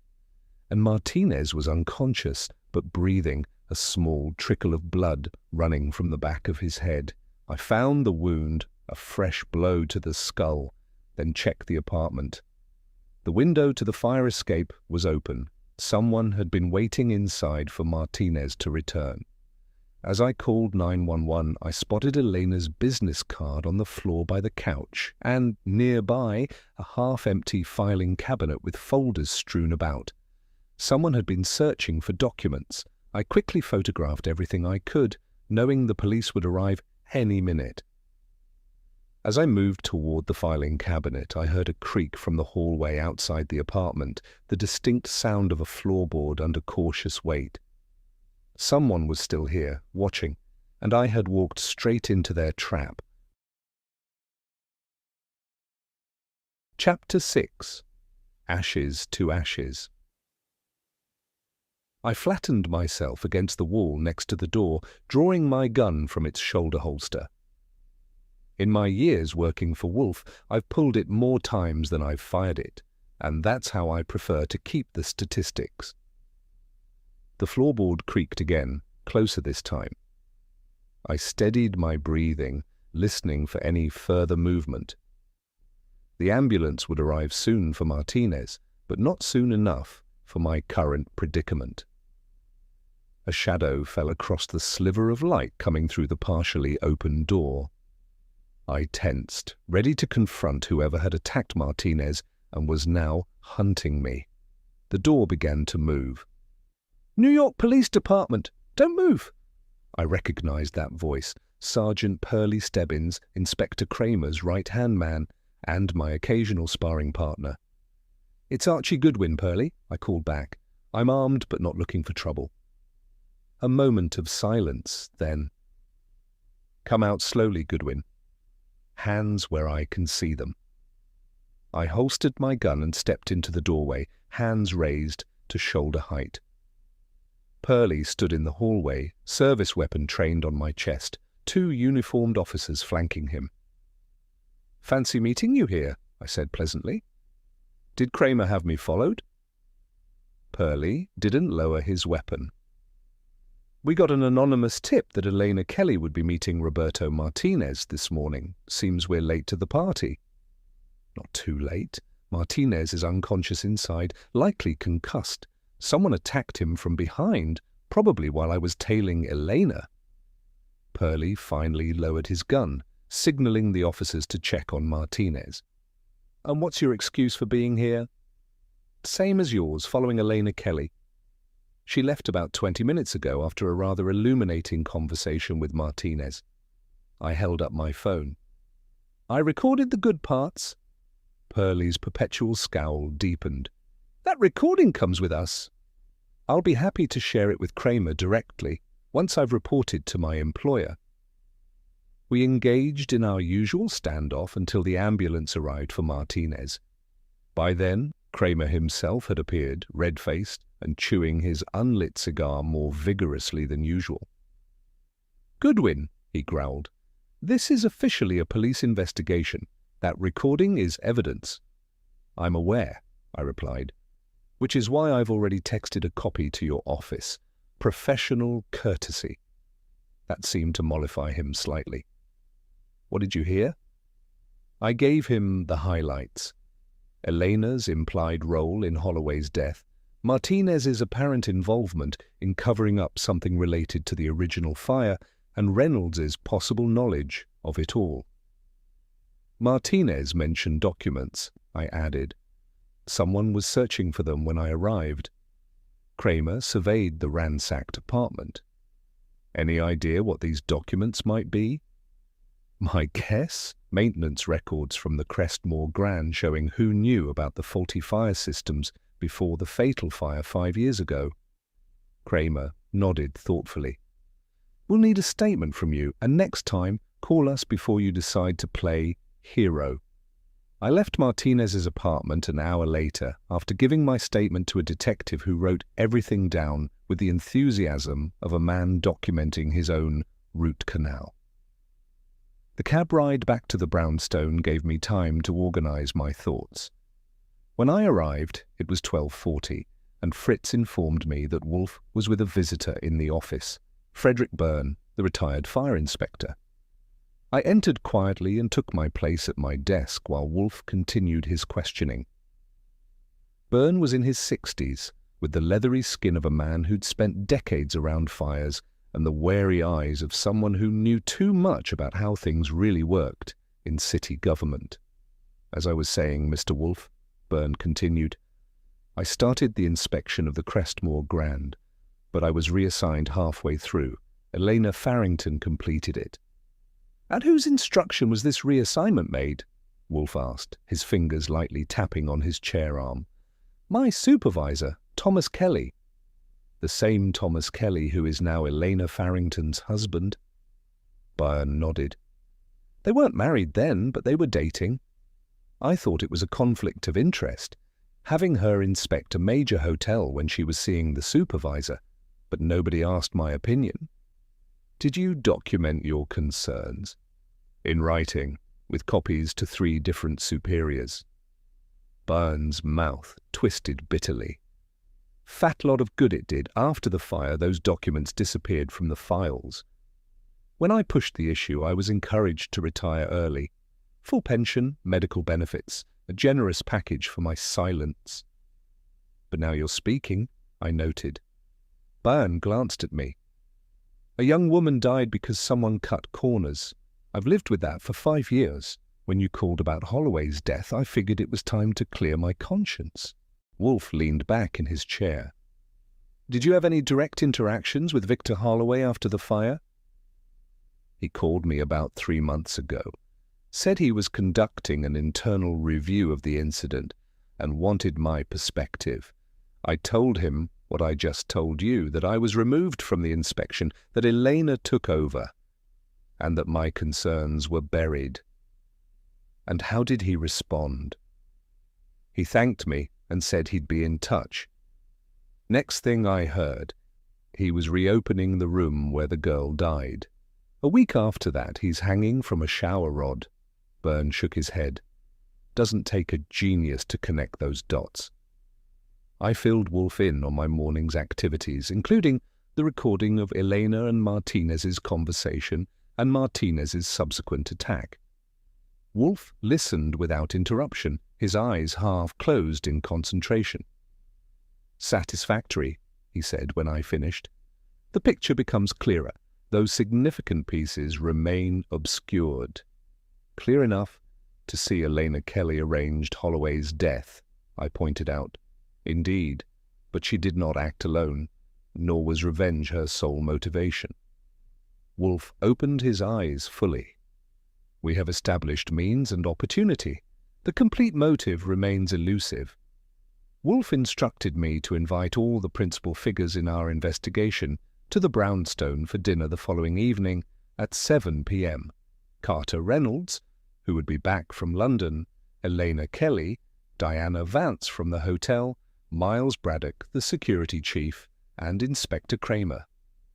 And Martinez was unconscious, but breathing, a small trickle of blood running from the back of his head. I found the wound, a fresh blow to the skull, then checked the apartment. The window to the fire escape was open. Someone had been waiting inside for Martinez to return. As I called 911, I spotted Elena's business card on the floor by the couch, and nearby, a half-empty filing cabinet with folders strewn about. Someone had been searching for documents. I quickly photographed everything I could, knowing the police would arrive any minute. As I moved toward the filing cabinet, I heard a creak from the hallway outside the apartment, the distinct sound of a floorboard under cautious weight. Someone was still here, watching, and I had walked straight into their trap. Chapter 6. Ashes to Ashes. I flattened myself against the wall next to the door, drawing my gun from its shoulder holster. In my years working for Wolfe, I've pulled it more times than I've fired it, and that's how I prefer to keep the statistics. The floorboard creaked again, closer this time. I steadied my breathing, listening for any further movement. The ambulance would arrive soon for Martinez, but not soon enough for my current predicament. A shadow fell across the sliver of light coming through the partially open door. I tensed, ready to confront whoever had attacked Martinez and was now hunting me. The door began to move. "New York Police Department! Don't move!" I recognized that voice, Sergeant Pearlie Stebbins, Inspector Kramer's right-hand man, and my occasional sparring partner. "It's Archie Goodwin, Pearlie," I called back. "I'm armed but not looking for trouble." A moment of silence, then. "Come out slowly, Goodwin. Hands where I can see them." I holstered my gun and stepped into the doorway, hands raised to shoulder height. Pearlie stood in the hallway, service weapon trained on my chest, 2 uniformed officers flanking him. "Fancy meeting you here," I said pleasantly. "Did Kramer have me followed?" Pearlie didn't lower his weapon. "We got an anonymous tip that Elena Kelly would be meeting Roberto Martinez this morning. Seems we're late to the party." "Not too late. Martinez is unconscious inside, likely concussed. Someone attacked him from behind, probably while I was tailing Elena." Pearlie finally lowered his gun, signaling the officers to check on Martinez. "And what's your excuse for being here?" same as yours, following Elena Kelly. She left about 20 minutes ago after a rather illuminating conversation with Martinez. I held up my phone. I recorded the good parts. Pearlie's perpetual scowl deepened. That recording comes with us. I'll be happy to share it with Kramer directly, once I've reported to my employer. We engaged in our usual standoff until the ambulance arrived for Martinez. By then, Kramer himself had appeared, red-faced and chewing his unlit cigar more vigorously than usual. Goodwin, he growled, this is officially a police investigation. That recording is evidence. I'm aware, I replied, which is why I've already texted a copy to your office. Professional courtesy. That seemed to mollify him slightly. What did you hear? I gave him the highlights. Elena's implied role in Holloway's death, Martinez's apparent involvement in covering up something related to the original fire, and Reynolds's possible knowledge of it all. Martinez mentioned documents, I added. Someone was searching for them when I arrived. Kramer surveyed the ransacked apartment. Any idea what these documents might be? My guess? Maintenance records from the Crestmore Grand showing who knew about the faulty fire systems before the fatal fire 5 years ago. Kramer nodded thoughtfully. We'll need a statement from you, and next time, call us before you decide to play hero. I left Martinez's apartment an hour later after giving my statement to a detective who wrote everything down with the enthusiasm of a man documenting his own root canal. The cab ride back to the brownstone gave me time to organize my thoughts. When I arrived, it was 12:40, and Fritz informed me that Wolfe was with a visitor in the office, Frederick Byrne, the retired fire inspector. I entered quietly and took my place at my desk while Wolfe continued his questioning. Byrne was in his 60s, with the leathery skin of a man who'd spent decades around fires and the wary eyes of someone who knew too much about how things really worked in city government. As I was saying, Mr. Wolfe, Byrne continued, I started the inspection of the Crestmore Grand, but I was reassigned halfway through. Elena Farrington completed it. At whose instruction was this reassignment made? Wolfe asked, his fingers lightly tapping on his chair arm. My supervisor, Thomas Kelly. The same Thomas Kelly who is now Elena Farrington's husband? Byrne nodded. They weren't married then, but they were dating. I thought it was a conflict of interest, having her inspect a major hotel when she was seeing the supervisor, but nobody asked my opinion. Did you document your concerns? In writing, with copies to 3 different superiors. Byrne's mouth twisted bitterly. Fat lot of good it did. After the fire, those documents disappeared from the files. When I pushed the issue, I was encouraged to retire early. Full pension, medical benefits, a generous package for my silence. But now you're speaking, I noted. Byrne glanced at me. A young woman died because someone cut corners. I've lived with that for 5 years. When you called about Holloway's death, I figured it was time to clear my conscience. Wolfe leaned back in his chair. Did you have any direct interactions with Victor Holloway after the fire? He called me about 3 months ago. Said he was conducting an internal review of the incident and wanted my perspective. I told him what I just told you, that I was removed from the inspection, that Elena took over, and that my concerns were buried. And how did he respond? He thanked me and said he'd be in touch. Next thing I heard, he was reopening the room where the girl died. A week after that, he's hanging from a shower rod. Byrne shook his head. Doesn't take a genius to connect those dots. I filled Wolfe in on my morning's activities, including the recording of Elena and Martinez's conversation and Martinez's subsequent attack. Wolfe listened without interruption, his eyes half closed in concentration. Satisfactory, he said when I finished. The picture becomes clearer. Those significant pieces remain obscured. Clear enough to see Elena Kelly arranged Holloway's death, I pointed out. Indeed, but she did not act alone, nor was revenge her sole motivation. Wolfe opened his eyes fully. We have established means and opportunity. The complete motive remains elusive. Wolfe instructed me to invite all the principal figures in our investigation to the brownstone for dinner the following evening at 7 p.m. Carter Reynolds, who would be back from London, Elena Kelly, Diana Vance from the hotel, Miles Braddock, the security chief, and Inspector Kramer.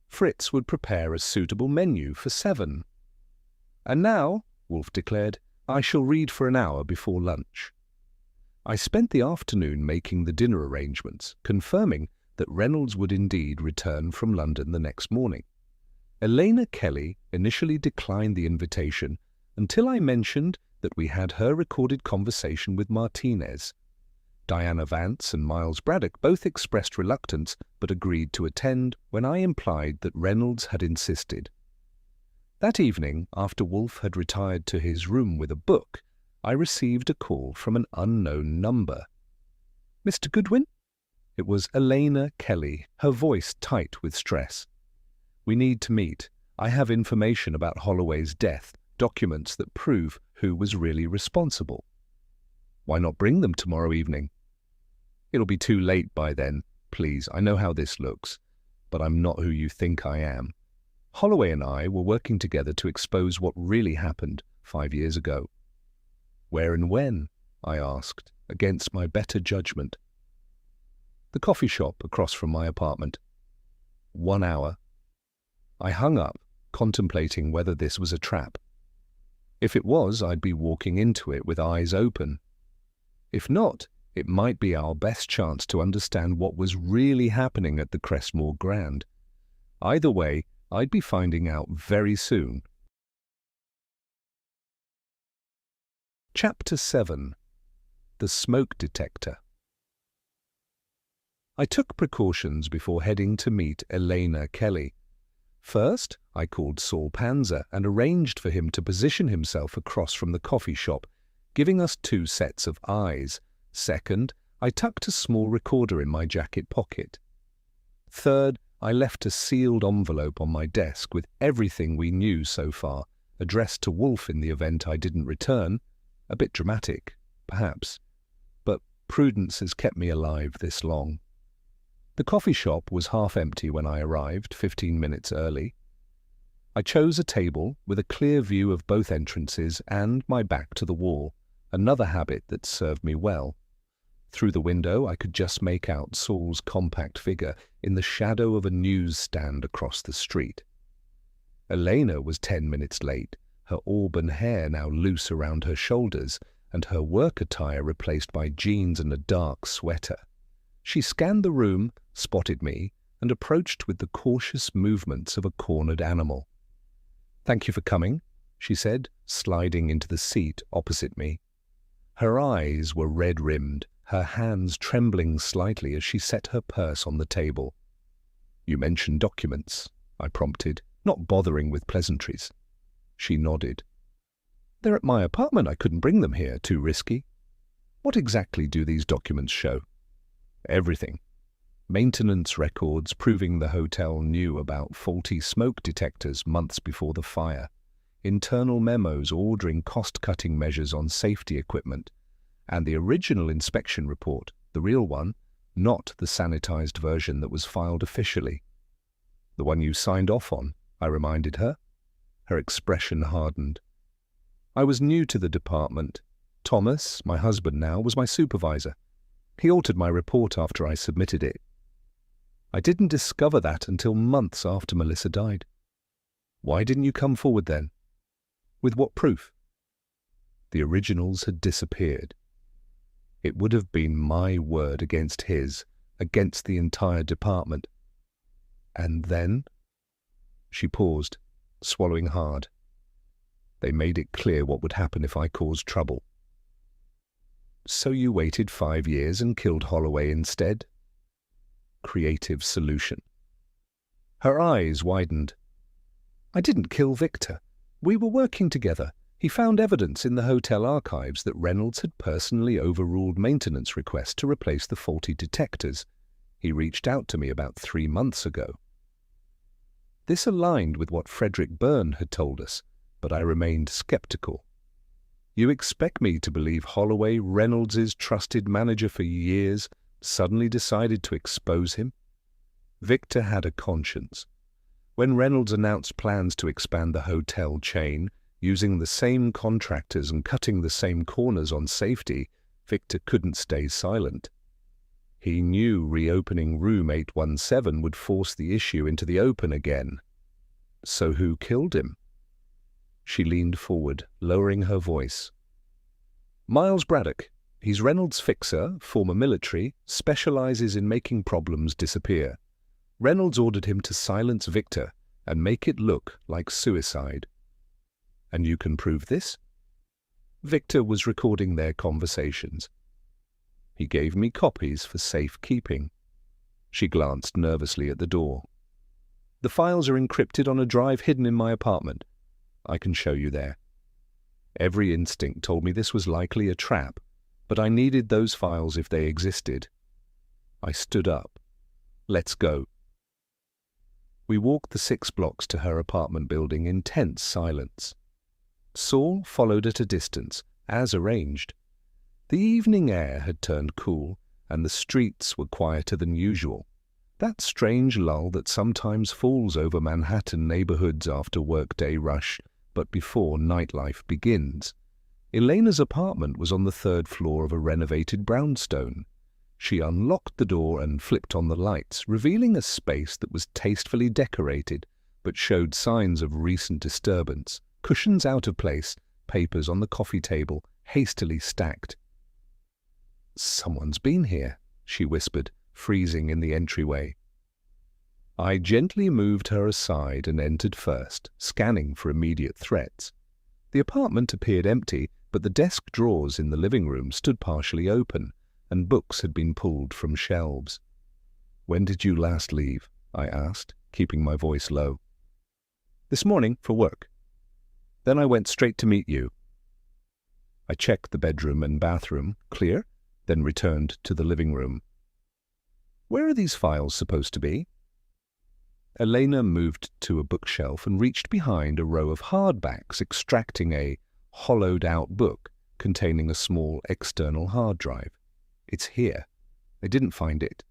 Fritz would prepare a suitable menu for 7. "And now," Wolfe declared, "I shall read for an hour before lunch." I spent the afternoon making the dinner arrangements, confirming that Reynolds would indeed return from London the next morning. Elena Kelly initially declined the invitation until I mentioned that we had her recorded conversation with Martinez. Diana Vance and Miles Braddock both expressed reluctance but agreed to attend when I implied that Reynolds had insisted. That evening, after Wolfe had retired to his room with a book, I received a call from an unknown number. "Mr. Goodwin?" It was Elena Kelly, her voice tight with stress. "We need to meet. I have information about Holloway's death, documents that prove who was really responsible." "Why not bring them tomorrow evening?" "It'll be too late by then. Please, I know how this looks, but I'm not who you think I am. Holloway and I were working together to expose what really happened 5 years ago." "Where and when?" I asked, against my better judgment. "The coffee shop across from my apartment." 1 hour. I hung up, contemplating whether this was a trap. If it was, I'd be walking into it with eyes open. If not, it might be our best chance to understand what was really happening at the Crestmoor Grand. Either way, I'd be finding out very soon. Chapter 7. The Smoke Detector. I took precautions before heading to meet Elena Kelly. First, I called Saul Panzer and arranged for him to position himself across from the coffee shop, giving us 2 sets of eyes. Second, I tucked a small recorder in my jacket pocket. Third, I left a sealed envelope on my desk with everything we knew so far, addressed to Wolfe in the event I didn't return. A bit dramatic, perhaps, but prudence has kept me alive this long. The coffee shop was half empty when I arrived, 15 minutes early. I chose a table with a clear view of both entrances and my back to the wall, another habit that served me well. Through the window I could just make out Saul's compact figure in the shadow of a newsstand across the street. Elena was 10 minutes late, her auburn hair now loose around her shoulders, and her work attire replaced by jeans and a dark sweater. She scanned the room, spotted me, and approached with the cautious movements of a cornered animal. "Thank you for coming," she said, sliding into the seat opposite me. Her eyes were red-rimmed, her hands trembling slightly as she set her purse on the table. "You mentioned documents," I prompted, not bothering with pleasantries. She nodded. "They're at my apartment. I couldn't bring them here. Too risky." "What exactly do these documents show?" "Everything. Maintenance records proving the hotel knew about faulty smoke detectors months before the fire. Internal memos ordering cost-cutting measures on safety equipment. And the original inspection report, the real one, not the sanitized version that was filed officially." "The one you signed off on," I reminded her. Her expression hardened. "I was new to the department. Thomas, my husband now, was my supervisor. He altered my report after I submitted it. I didn't discover that until months after Melissa died." "Why didn't you come forward then?" "With what proof?" The originals had disappeared. It would have been my word against his, against the entire department. "And then?" She paused, swallowing hard. "They made it clear what would happen if I caused trouble." "So you waited 5 years and killed Holloway instead?" Creative solution. Her eyes widened. "I didn't kill Victor. We were working together. He found evidence in the hotel archives that Reynolds had personally overruled maintenance requests to replace the faulty detectors. He reached out to me about 3 months ago. This aligned with what Frederick Byrne had told us, but I remained skeptical. You expect me to believe Holloway, Reynolds's trusted manager for years, suddenly decided to expose him? Victor had a conscience. When Reynolds announced plans to expand the hotel chain, using the same contractors and cutting the same corners on safety, Victor couldn't stay silent. He knew reopening room 817 would force the issue into the open again. So who killed him? She leaned forward, lowering her voice. Miles Braddock. He's Reynolds' fixer, former military, specializes in making problems disappear. Reynolds ordered him to silence Victor and make it look like suicide. And you can prove this? Victor was recording their conversations. He gave me copies for safekeeping. She glanced nervously at the door. The files are encrypted on a drive hidden in my apartment. I can show you there. Every instinct told me this was likely a trap, but I needed those files if they existed. I stood up. Let's go. We walked the 6 blocks to her apartment building in tense silence. Saul followed at a distance, as arranged. The evening air had turned cool, and the streets were quieter than usual. That strange lull that sometimes falls over Manhattan neighborhoods after workday rush, but before nightlife begins. Elena's apartment was on the 3rd floor of a renovated brownstone. She unlocked the door and flipped on the lights, revealing a space that was tastefully decorated, but showed signs of recent disturbance. Cushions out of place, papers on the coffee table, hastily stacked. "Someone's been here," she whispered, freezing in the entryway. I gently moved her aside and entered first, scanning for immediate threats. The apartment appeared empty, but the desk drawers in the living room stood partially open, and books had been pulled from shelves. "When did you last leave?" I asked, keeping my voice low. "This morning, for work. Then I went straight to meet you." I checked the bedroom and bathroom, clear, then returned to the living room. "Where are these files supposed to be?" Elena moved to a bookshelf and reached behind a row of hardbacks, extracting a hollowed-out book containing a small external hard drive. "It's here. I didn't find it."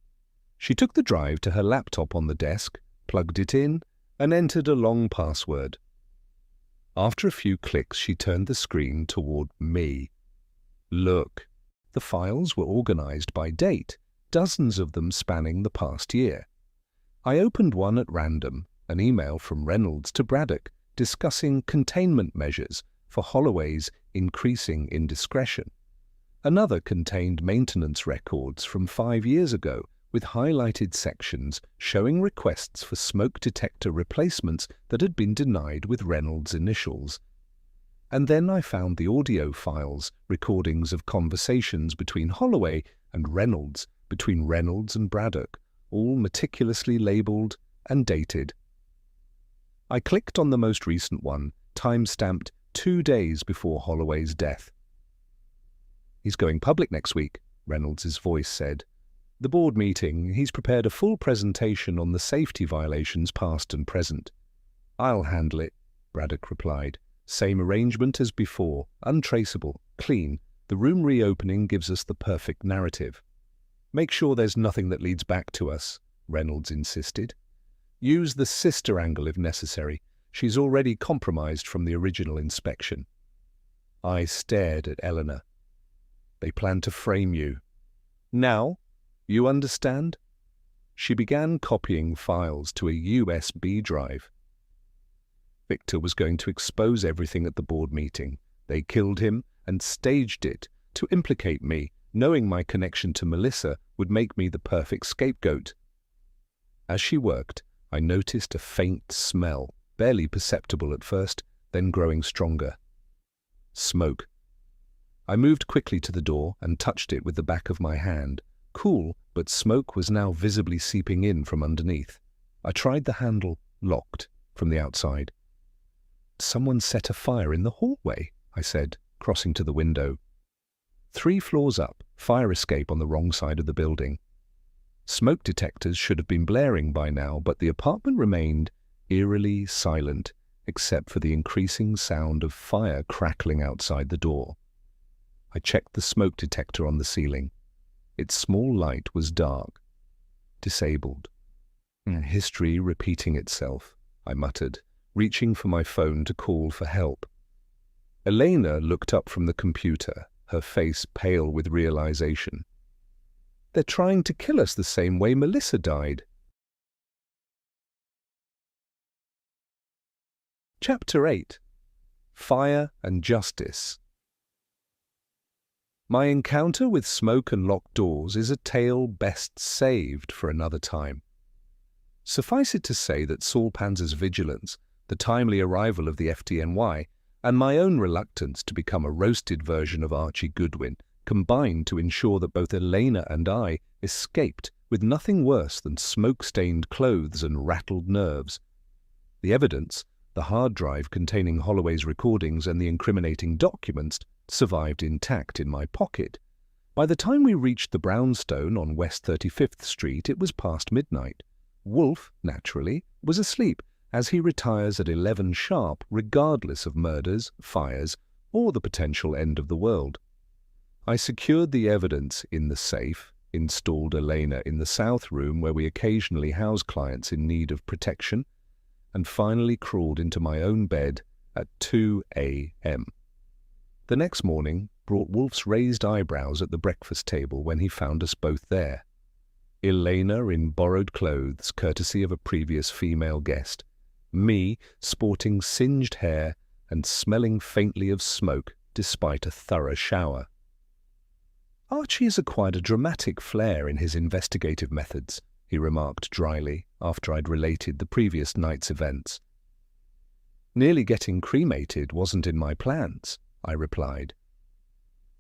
She took the drive to her laptop on the desk, plugged it in, and entered a long password. After a few clicks, she turned the screen toward me. "Look." The files were organized by date, dozens of them spanning the past year. I opened one at random, an email from Reynolds to Braddock discussing containment measures for Holloway's increasing indiscretion. Another contained maintenance records from 5 years ago, with highlighted sections showing requests for smoke detector replacements that had been denied with Reynolds' initials. And then I found the audio files, recordings of conversations between Holloway and Reynolds, between Reynolds and Braddock, all meticulously labeled and dated. I clicked on the most recent one, time-stamped 2 days before Holloway's death. "He's going public next week," Reynolds' voice said. "The board meeting, he's prepared a full presentation on the safety violations past and present." "I'll handle it," Braddock replied. "Same arrangement as before, untraceable, clean. The room reopening gives us the perfect narrative." "Make sure there's nothing that leads back to us," Reynolds insisted. "Use the sister angle if necessary. She's already compromised from the original inspection." I stared at Eleanor. "They plan to frame you. Now? You understand?" She began copying files to a USB drive. Victor was going to expose everything at the board meeting. They killed him and staged it to implicate me, knowing my connection to Melissa would make me the perfect scapegoat. As she worked, I noticed a faint smell, barely perceptible at first, then growing stronger. Smoke. I moved quickly to the door and touched it with the back of my hand. Cool, but smoke was now visibly seeping in from underneath. I tried the handle, locked, from the outside. Someone set a fire in the hallway, I said, crossing to the window. 3 floors up, fire escape on the wrong side of the building. Smoke detectors should have been blaring by now, but the apartment remained eerily silent, except for the increasing sound of fire crackling outside the door. I checked the smoke detector on the ceiling. Its small light was dark, disabled. History repeating itself, I muttered, reaching for my phone to call for help. Elena looked up from the computer, her face pale with realization. They're trying to kill us the same way Melissa died. Chapter 8. Fire and Justice. My encounter with smoke and locked doors is a tale best saved for another time. Suffice it to say that Saul Panzer's vigilance, the timely arrival of the FDNY, and my own reluctance to become a roasted version of Archie Goodwin combined to ensure that both Elena and I escaped with nothing worse than smoke-stained clothes and rattled nerves. The evidence, the hard drive containing Holloway's recordings and the incriminating documents, survived intact in my pocket. By the time we reached the brownstone on West 35th Street, it was past midnight. Wolfe, naturally, was asleep, as he retires at 11 sharp, regardless of murders, fires, or the potential end of the world. I secured the evidence in the safe, installed Elena in the south room where we occasionally house clients in need of protection, and finally crawled into my own bed at 2 a.m. The next morning brought Wolfe's raised eyebrows at the breakfast table when he found us both there. Elena in borrowed clothes, courtesy of a previous female guest. Me sporting singed hair and smelling faintly of smoke despite a thorough shower. Archie has acquired a dramatic flair in his investigative methods, he remarked dryly after I'd related the previous night's events. Nearly getting cremated wasn't in my plans, I replied.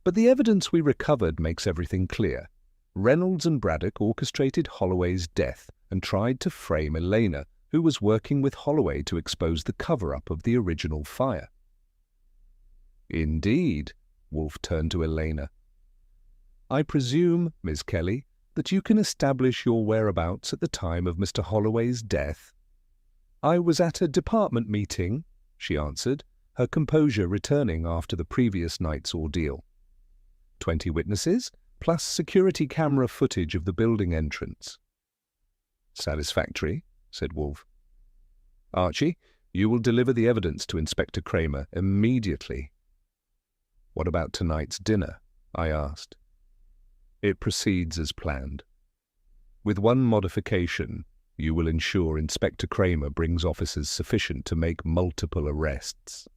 But the evidence we recovered makes everything clear. Reynolds and Braddock orchestrated Holloway's death and tried to frame Elena, who was working with Holloway to expose the cover-up of the original fire. Indeed, Wolfe turned to Elena. I presume, Miss Kelly, that you can establish your whereabouts at the time of Mr. Holloway's death. I was at a department meeting, she answered, her composure returning after the previous night's ordeal. 20 witnesses, plus security camera footage of the building entrance. Satisfactory, said Wolfe. Archie, you will deliver the evidence to Inspector Kramer immediately. What about tonight's dinner? I asked. It proceeds as planned. With one modification, you will ensure Inspector Kramer brings officers sufficient to make multiple arrests.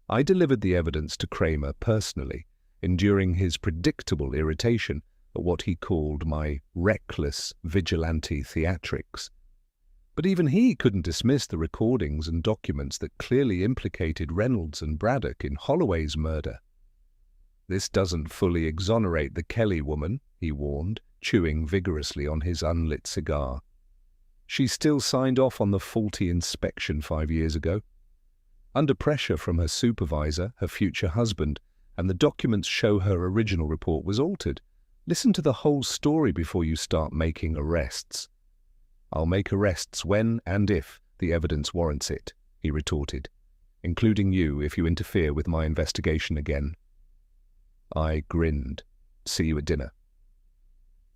I delivered the evidence to Kramer personally, enduring his predictable irritation at what he called my reckless vigilante theatrics. But even he couldn't dismiss the recordings and documents that clearly implicated Reynolds and Braddock in Holloway's murder. This doesn't fully exonerate the Kelly woman, he warned, chewing vigorously on his unlit cigar. She still signed off on the faulty inspection 5 years ago. Under pressure from her supervisor, her future husband, and the documents show her original report was altered. Listen to the whole story before you start making arrests. I'll make arrests when and if the evidence warrants it, he retorted, including you if you interfere with my investigation again. I grinned. See you at dinner.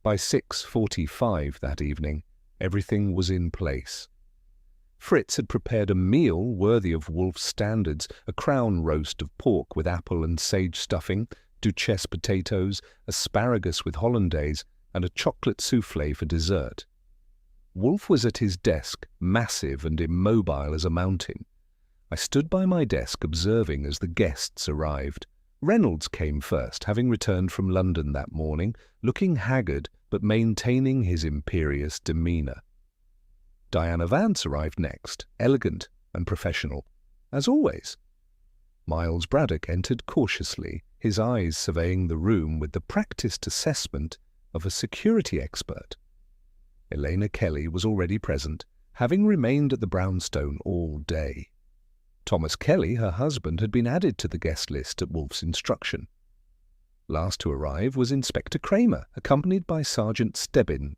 By 6:45 that evening, everything was in place. Fritz had prepared a meal worthy of Wolfe's standards, a crown roast of pork with apple and sage stuffing, duchesse potatoes, asparagus with hollandaise, and a chocolate soufflé for dessert. Wolfe was at his desk, massive and immobile as a mountain. I stood by my desk observing as the guests arrived. Reynolds came first, having returned from London that morning, looking haggard but maintaining his imperious demeanour. Diana Vance arrived next, elegant and professional, as always. Miles Braddock entered cautiously, his eyes surveying the room with the practised assessment of a security expert. Elena Kelly was already present, having remained at the brownstone all day. Thomas Kelly, her husband, had been added to the guest list at Wolfe's instruction. Last to arrive was Inspector Kramer, accompanied by Sergeant Stebbin,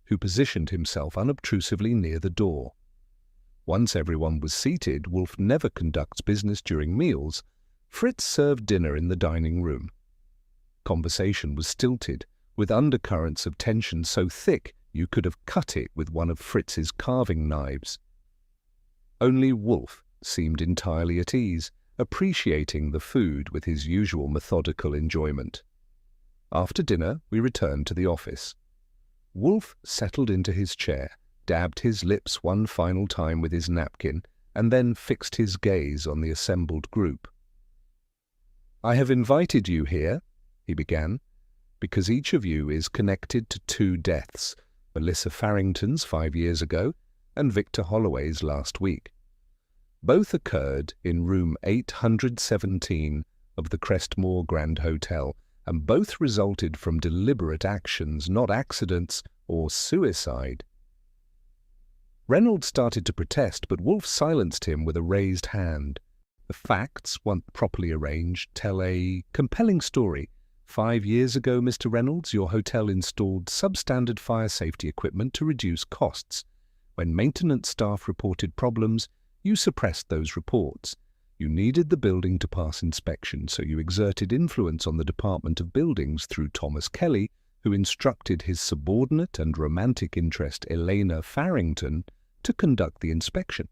who positioned himself unobtrusively near the door. Once everyone was seated, Wolfe never conducts business during meals. Fritz served dinner in the dining room. Conversation was stilted, with undercurrents of tension so thick you could have cut it with one of Fritz's carving knives. Only Wolfe seemed entirely at ease, appreciating the food with his usual methodical enjoyment. After dinner, we returned to the office. Wolfe settled into his chair, dabbed his lips one final time with his napkin, and then fixed his gaze on the assembled group. "I have invited you here," he began, "because each of you is connected to two deaths, Melissa Farrington's 5 years ago and Victor Holloway's last week. Both occurred in room 817 of the Crestmoor Grand Hotel, and both resulted from deliberate actions, not accidents or suicide." Reynolds started to protest, but Wolfe silenced him with a raised hand. "The facts, once properly arranged, tell a compelling story. 5 years ago, Mr. Reynolds, your hotel installed substandard fire safety equipment to reduce costs. When maintenance staff reported problems, you suppressed those reports. You needed the building to pass inspection, so you exerted influence on the Department of Buildings through Thomas Kelly, who instructed his subordinate and romantic interest, Elena Farrington, to conduct the inspection."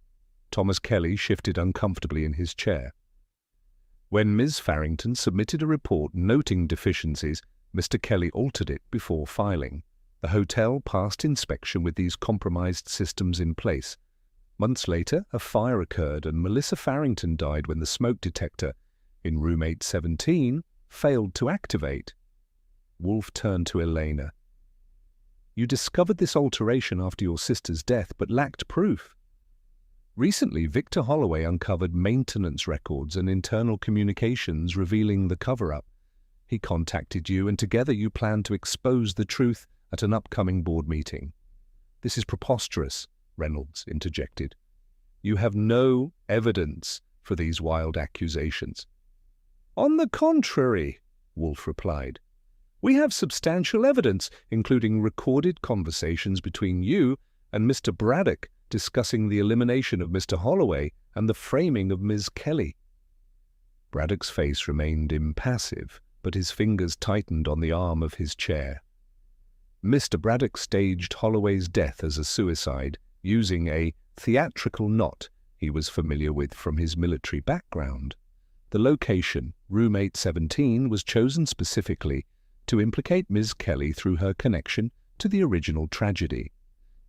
Thomas Kelly shifted uncomfortably in his chair. "When Ms. Farrington submitted a report noting deficiencies, Mr. Kelly altered it before filing. The hotel passed inspection with these compromised systems in place. Months later, a fire occurred and Melissa Farrington died when the smoke detector in room 817 failed to activate." Wolfe turned to Elena. "You discovered this alteration after your sister's death, but lacked proof. Recently, Victor Holloway uncovered maintenance records and internal communications revealing the cover-up. He contacted you, and together you planned to expose the truth at an upcoming board meeting." "This is preposterous," Reynolds interjected. "You have no evidence for these wild accusations." "On the contrary," Wolfe replied, "we have substantial evidence, including recorded conversations between you and Mr. Braddock discussing the elimination of Mr. Holloway and the framing of Ms. Kelly." Braddock's face remained impassive, but his fingers tightened on the arm of his chair. "Mr. Braddock staged Holloway's death as a suicide, using a theatrical knot he was familiar with from his military background. The location, room 817, was chosen specifically to implicate Ms. Kelly through her connection to the original tragedy.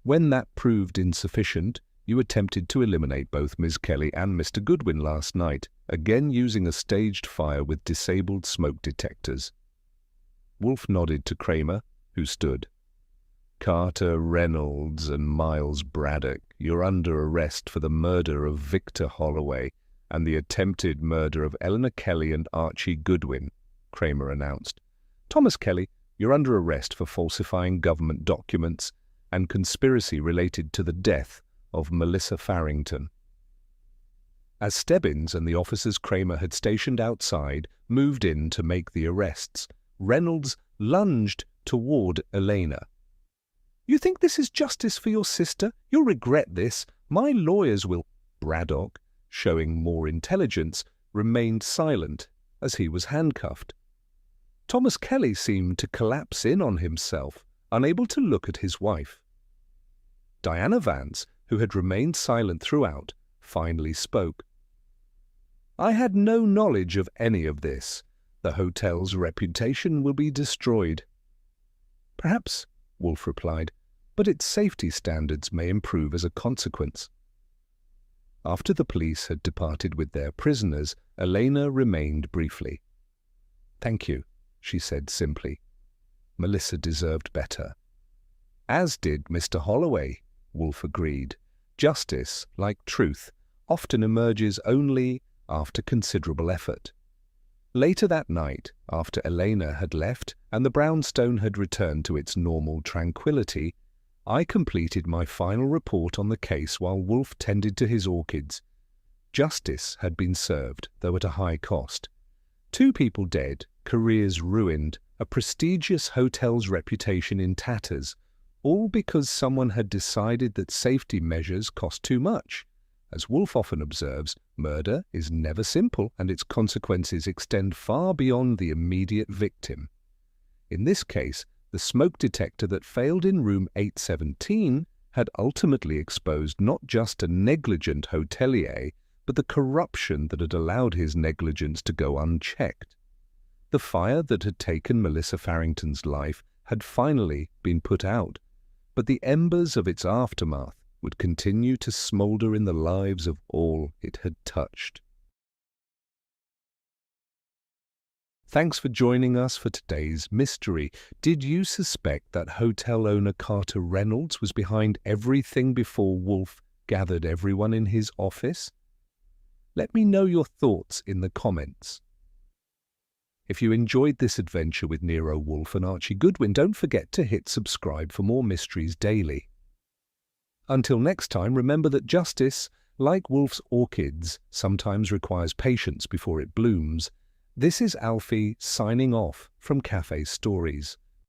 When that proved insufficient, you attempted to eliminate both Ms. Kelly and Mr. Goodwin last night, again using a staged fire with disabled smoke detectors." Wolfe nodded to Kramer, who stood. "Carter Reynolds and Miles Braddock, you're under arrest for the murder of Victor Holloway and the attempted murder of Eleanor Kelly and Archie Goodwin," Kramer announced. "Thomas Kelly, you're under arrest for falsifying government documents and conspiracy related to the death of Melissa Farrington." As Stebbins and the officers Kramer had stationed outside moved in to make the arrests, Reynolds lunged toward Elena. "You think this is justice for your sister? You'll regret this. My lawyers will—" Braddock, showing more intelligence, remained silent as he was handcuffed. Thomas Kelly seemed to collapse in on himself, unable to look at his wife. Diana Vance, who had remained silent throughout, finally spoke. "I had no knowledge of any of this. The hotel's reputation will be destroyed." "Perhaps," Wolfe replied, "but its safety standards may improve as a consequence." After the police had departed with their prisoners, Elena remained briefly. "Thank you," she said simply. "Melissa deserved better." "As did Mr. Holloway," Wolfe agreed. "Justice, like truth, often emerges only after considerable effort." Later that night, after Elena had left and the brownstone had returned to its normal tranquility, I completed my final report on the case while Wolfe tended to his orchids. Justice had been served, though at a high cost. 2 people dead, careers ruined, a prestigious hotel's reputation in tatters, all because someone had decided that safety measures cost too much. As Wolfe often observes, murder is never simple and its consequences extend far beyond the immediate victim. In this case, the smoke detector that failed in room 817 had ultimately exposed not just a negligent hotelier, but the corruption that had allowed his negligence to go unchecked. The fire that had taken Melissa Farrington's life had finally been put out, but the embers of its aftermath would continue to smoulder in the lives of all it had touched. Thanks for joining us for today's mystery. Did you suspect that hotel owner Carter Reynolds was behind everything before Wolfe gathered everyone in his office? Let me know your thoughts in the comments. If you enjoyed this adventure with Nero Wolfe and Archie Goodwin, don't forget to hit subscribe for more mysteries daily. Until next time, remember that justice, like Wolfe's orchids, sometimes requires patience before it blooms. This is Alfie signing off from Café Stories.